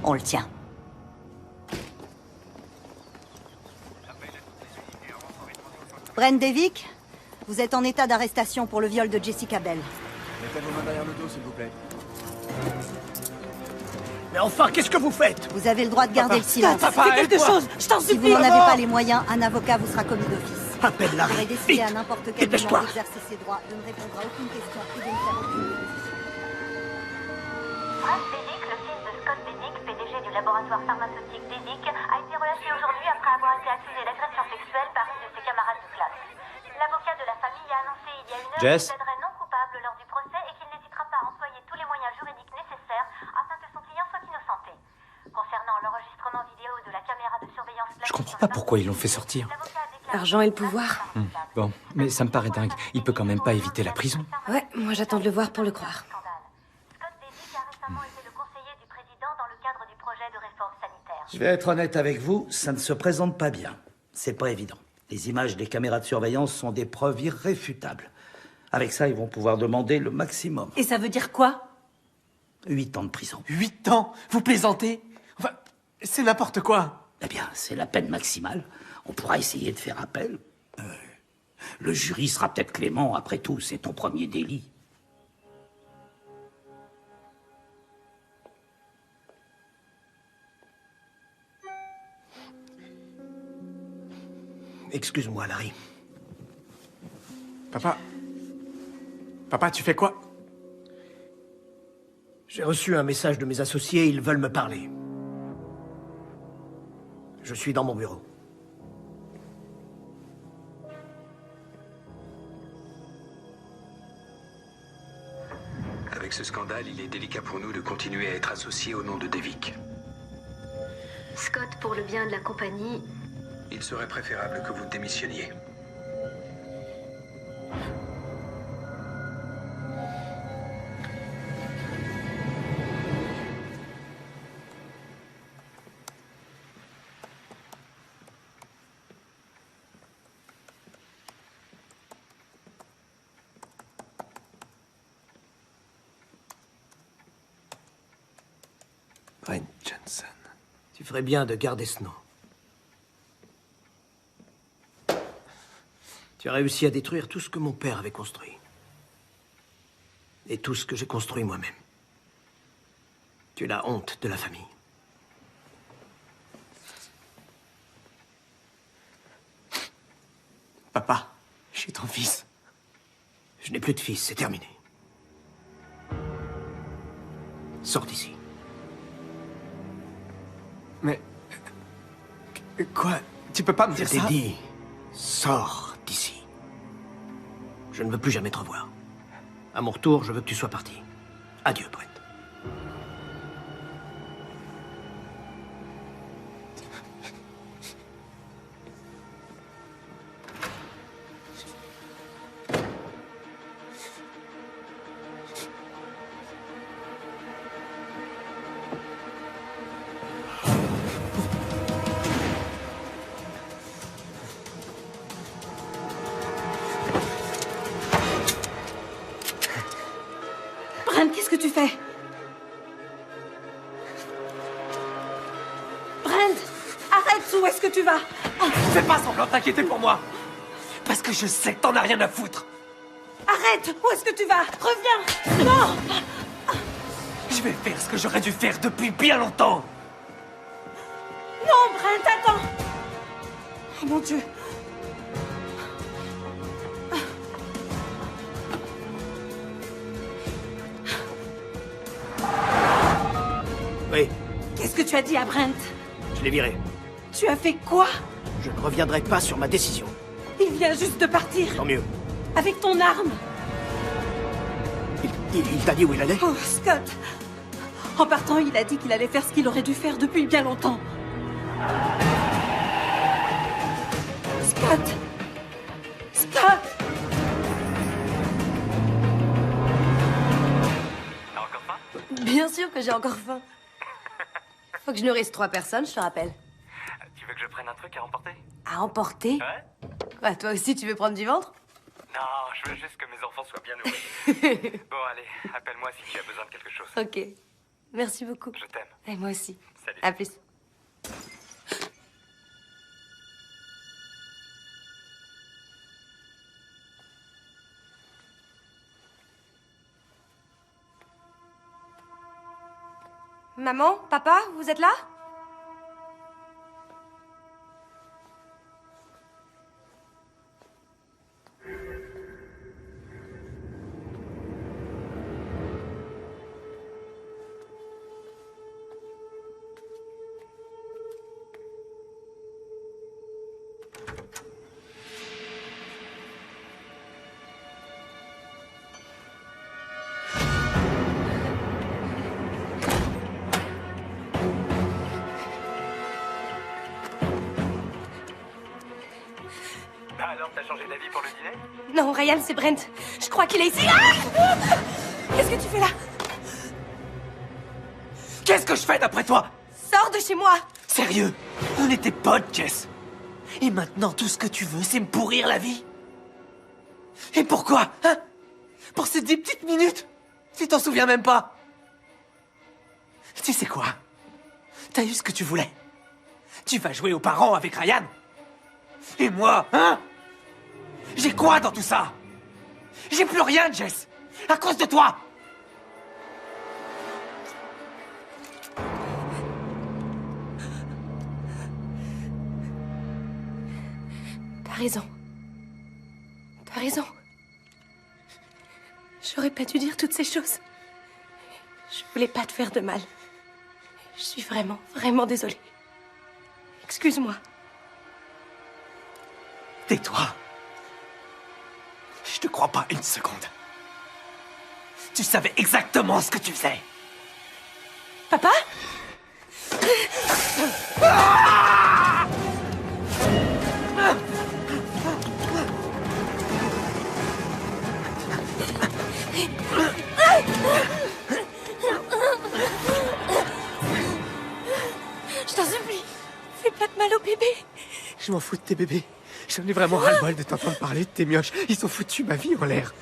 On le tient. Brent Devick, vous êtes en état d'arrestation pour le viol de Jessica Bell. Mettez vos mains derrière le dos, s'il vous plaît. Mais enfin, qu'est-ce que vous faites? Vous avez le droit de garder le silence. Papa, Fais quelque chose, je t'en Si vous supplie. n'en avez pas les moyens, un avocat vous sera commis d'office. Appelle la Vous pourrez décider à n'importe quel Dépêche-toi. moment d'exercer ses droits, de ne répondre à aucune question et de ne faire aucune proposition. Brent Devick, le fils de Scott Devick, PDG du laboratoire pharmaceutique Devick, a été relâché aujourd'hui après avoir été accusé d'agression sexuelle par une de ses camarades de classe. L'avocat de la famille a annoncé il y a une heure Jess. qu'il plaiderait non coupable lors du procès et qu'il n'hésitera pas à employer tous les moyens juridiques nécessaires afin que son client soit innocenté. Concernant l'enregistrement vidéo de la caméra de surveillance... Je comprends pas pourquoi ils l'ont fait sortir. L'argent et le pouvoir. Bon, mais ça me paraît dingue. Il peut quand même pas éviter la prison. Ouais, moi j'attends de le voir pour le croire. Scott Devick a récemment été le conseiller du président dans le cadre du projet de réforme sanitaire. Je vais être honnête avec vous, ça ne se présente pas bien. C'est pas évident. Les images des caméras de surveillance sont des preuves irréfutables. Avec ça, ils vont pouvoir demander le maximum. Et ça veut dire quoi? 8 ans de prison. 8 ans? Vous plaisantez? Enfin, c'est n'importe quoi. Eh bien, c'est la peine maximale. On pourra essayer de faire appel. Le jury sera peut-être clément, après tout, c'est ton premier délit. Excuse-moi, Larry. Papa. Papa, tu fais quoi? J'ai reçu un message de mes associés, ils veulent me parler. Je suis dans mon bureau. Avec ce scandale, il est délicat pour nous de continuer à être associés au nom de Devick. Scott, pour le bien de la compagnie, Il serait préférable que vous démissionniez. Brent Johnson. Tu ferais bien de garder ce nom. Tu as réussi à détruire tout ce que mon père avait construit. Et tout ce que j'ai construit moi-même. Tu es la honte de la famille. Papa, je suis ton fils. Je n'ai plus de fils, c'est terminé. Sors d'ici. Mais... Quoi? Tu peux pas me dire ça? Je t'ai dit, sors d'ici. Je ne veux plus jamais te revoir. À mon retour, je veux que tu sois parti. Adieu, Brent. Qu'est-ce que tu fais? Brent, arrête, où est-ce que tu vas? Fais pas semblant de t'inquiéter pour moi. Parce que je sais que t'en as rien à foutre. Arrête, où est-ce que tu vas? Reviens. Non. Je vais faire ce que j'aurais dû faire depuis bien longtemps. Non, Brent, attends. Oh mon Dieu. Oui, Qu'est-ce que tu as dit à Brent? je l'ai viré. Tu as fait quoi? Je ne reviendrai pas sur ma décision. Il vient juste de partir. Tant mieux. Avec ton arme. Il t'a dit où il allait? Oh, Scott. En partant, il a dit qu'il allait faire ce qu'il aurait dû faire depuis bien longtemps. Scott. Scott. T'as encore faim? Bien sûr que j'ai encore faim. Faut que je nourrisse 3 personnes, je te rappelle. Tu veux que je prenne un truc à emporter? À emporter? Ouais? Quoi, toi aussi, tu veux prendre du ventre? Non, je veux juste que mes enfants soient bien nourris. Bon, allez, appelle-moi si tu as besoin de quelque chose. Ok. Merci beaucoup. Je t'aime. Et moi aussi. Salut. À plus. Maman, papa, vous êtes là? Alors, t'as changé d'avis pour le dîner? Non, Ryan, c'est Brent. Je crois qu'il est ici. Ah! Qu'est-ce que tu fais là? Qu'est-ce que je fais d'après toi? Sors de chez moi. Sérieux? On était potes, Jess. Et maintenant, tout ce que tu veux, c'est me pourrir la vie? Et pourquoi, hein? Pour ces 10 petites minutes? Tu t'en souviens même pas? Tu sais quoi? T'as eu ce que tu voulais. Tu vas jouer aux parents avec Ryan. Et moi, hein? J'ai quoi dans tout ça? J'ai plus rien, Jess. À cause de toi. T'as raison. T'as raison. J'aurais pas dû dire toutes ces choses. Je voulais pas te faire de mal. Je suis vraiment, vraiment désolée. Excuse-moi. Tais-toi. Je te crois pas une seconde. Tu savais exactement ce que tu faisais. Papa? Ah! Je t'en supplie, fais pas de mal au bébé. Je m'en fous de tes bébés. J'en ai vraiment ras-le-bol de t'entendre parler de tes mioches. Ils ont foutu ma vie en l'air.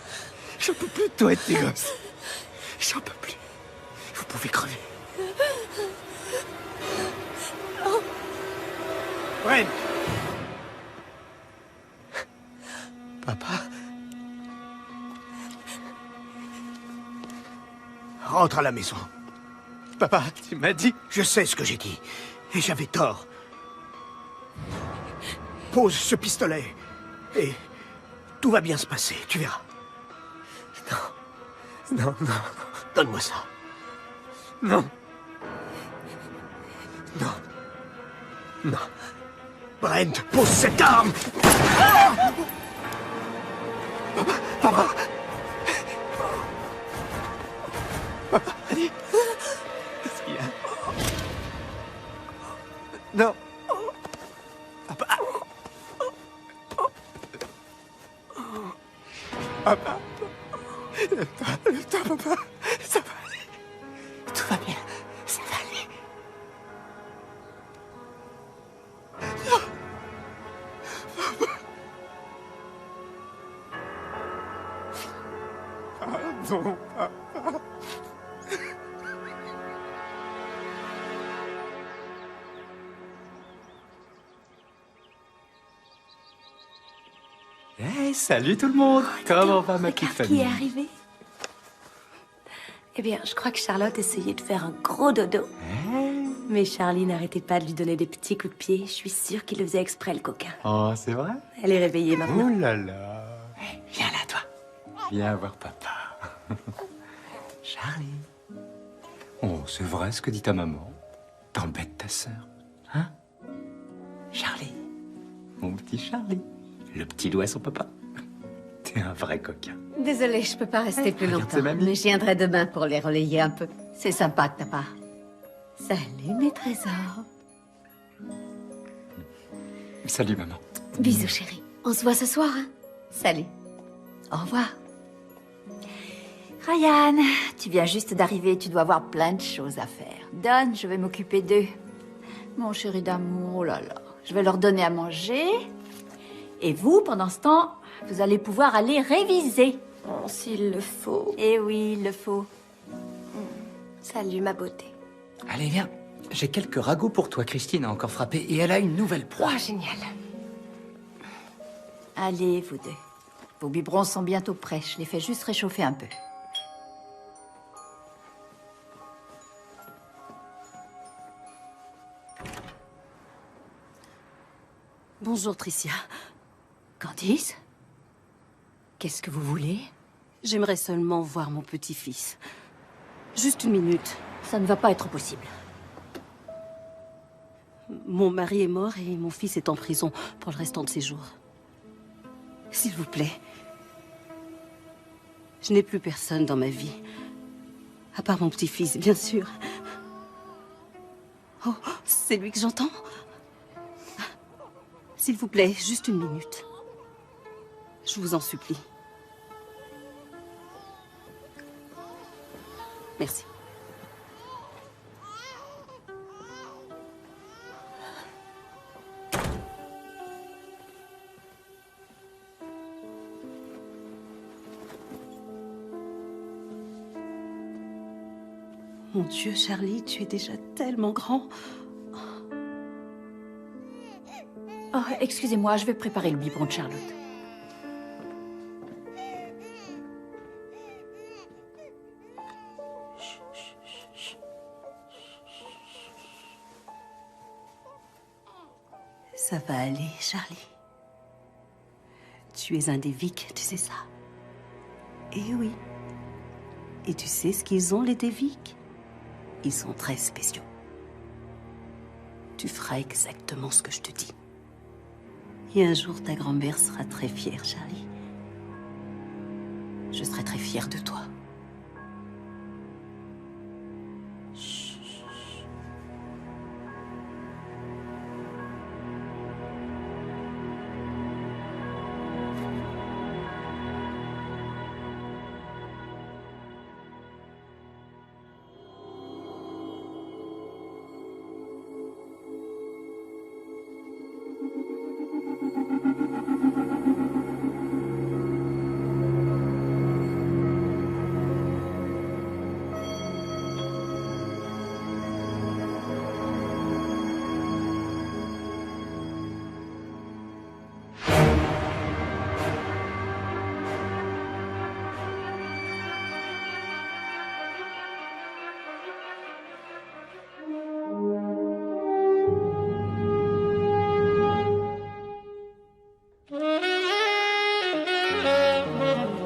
J'en peux plus de toi et de tes gosses. J'en peux plus. Vous pouvez crever. Brent! Papa. Rentre à la maison. Papa, tu m'as dit... Je sais ce que j'ai dit. Et j'avais tort. Pose ce pistolet. Et tout va bien se passer, tu verras. Non. Donne-moi ça. Non. Non. Brent, pose cette arme! Papa. Qu'est-ce qu'il y a? Non. Papa. Papa. Lève-toi, papa. Ça va aller. Tout va bien. Ça va aller. Pardon, papa. Hey, salut tout le monde. Comment va ma petite Qui famille? est arrivé? Eh bien, je crois que Charlotte essayait de faire un gros dodo. Mais Charlie n'arrêtait pas de lui donner des petits coups de pied. Je suis sûre qu'il le faisait exprès, le coquin. Oh, c'est vrai? Elle est réveillée maintenant. Oh là là. Viens là, toi. Viens voir papa. Charlie. Oh, c'est vrai ce que dit ta maman. T'embêtes ta sœur. Hein? Charlie. Mon petit Charlie. Le petit doigt à son papa. T'es un vrai coquin. Désolée, je peux pas rester plus Regarde longtemps. ses mamies. Mais je viendrai demain pour les relayer un peu. C'est sympa de ta part. Salut mes trésors. Salut maman. Bisous chérie. On se voit ce soir, hein? Salut. Au revoir. Ryan, tu viens juste d'arriver, tu dois avoir plein de choses à faire. Donne, je vais m'occuper d'eux. Mon chéri d'amour, oh là là. Je vais leur donner à manger. Et vous, pendant ce temps, vous allez pouvoir aller réviser. Oh, s'il le faut. Eh oui, il le faut. Salut, ma beauté. Allez, viens. J'ai quelques ragoûts pour toi. Christine a encore frappé et elle a une nouvelle proie. Oh, génial. Allez, vous deux. Vos biberons sont bientôt prêts. Je les fais juste réchauffer un peu. Bonjour, Tricia. Candice? Qu'est-ce que vous voulez? J'aimerais seulement voir mon petit-fils. Juste une minute. Ça ne va pas être possible. Mon mari est mort et mon fils est en prison pour le restant de ses jours. S'il vous plaît. Je n'ai plus personne dans ma vie. À part mon petit-fils, bien sûr. Oh, c'est lui que j'entends? S'il vous plaît, juste une minute. Je vous en supplie. Merci. Mon Dieu, Charlie, tu es déjà tellement grand. Oh, excusez-moi, je vais préparer le biberon de Charlotte. Ça va aller, Charlie. Tu es un des Vic, tu sais ça? Eh oui. Et tu sais ce qu'ils ont, les Dévic? Ils sont très spéciaux. Tu feras exactement ce que je te dis. Et un jour, ta grand-mère sera très fière, Charlie. Je serai très fière de toi. Thank you.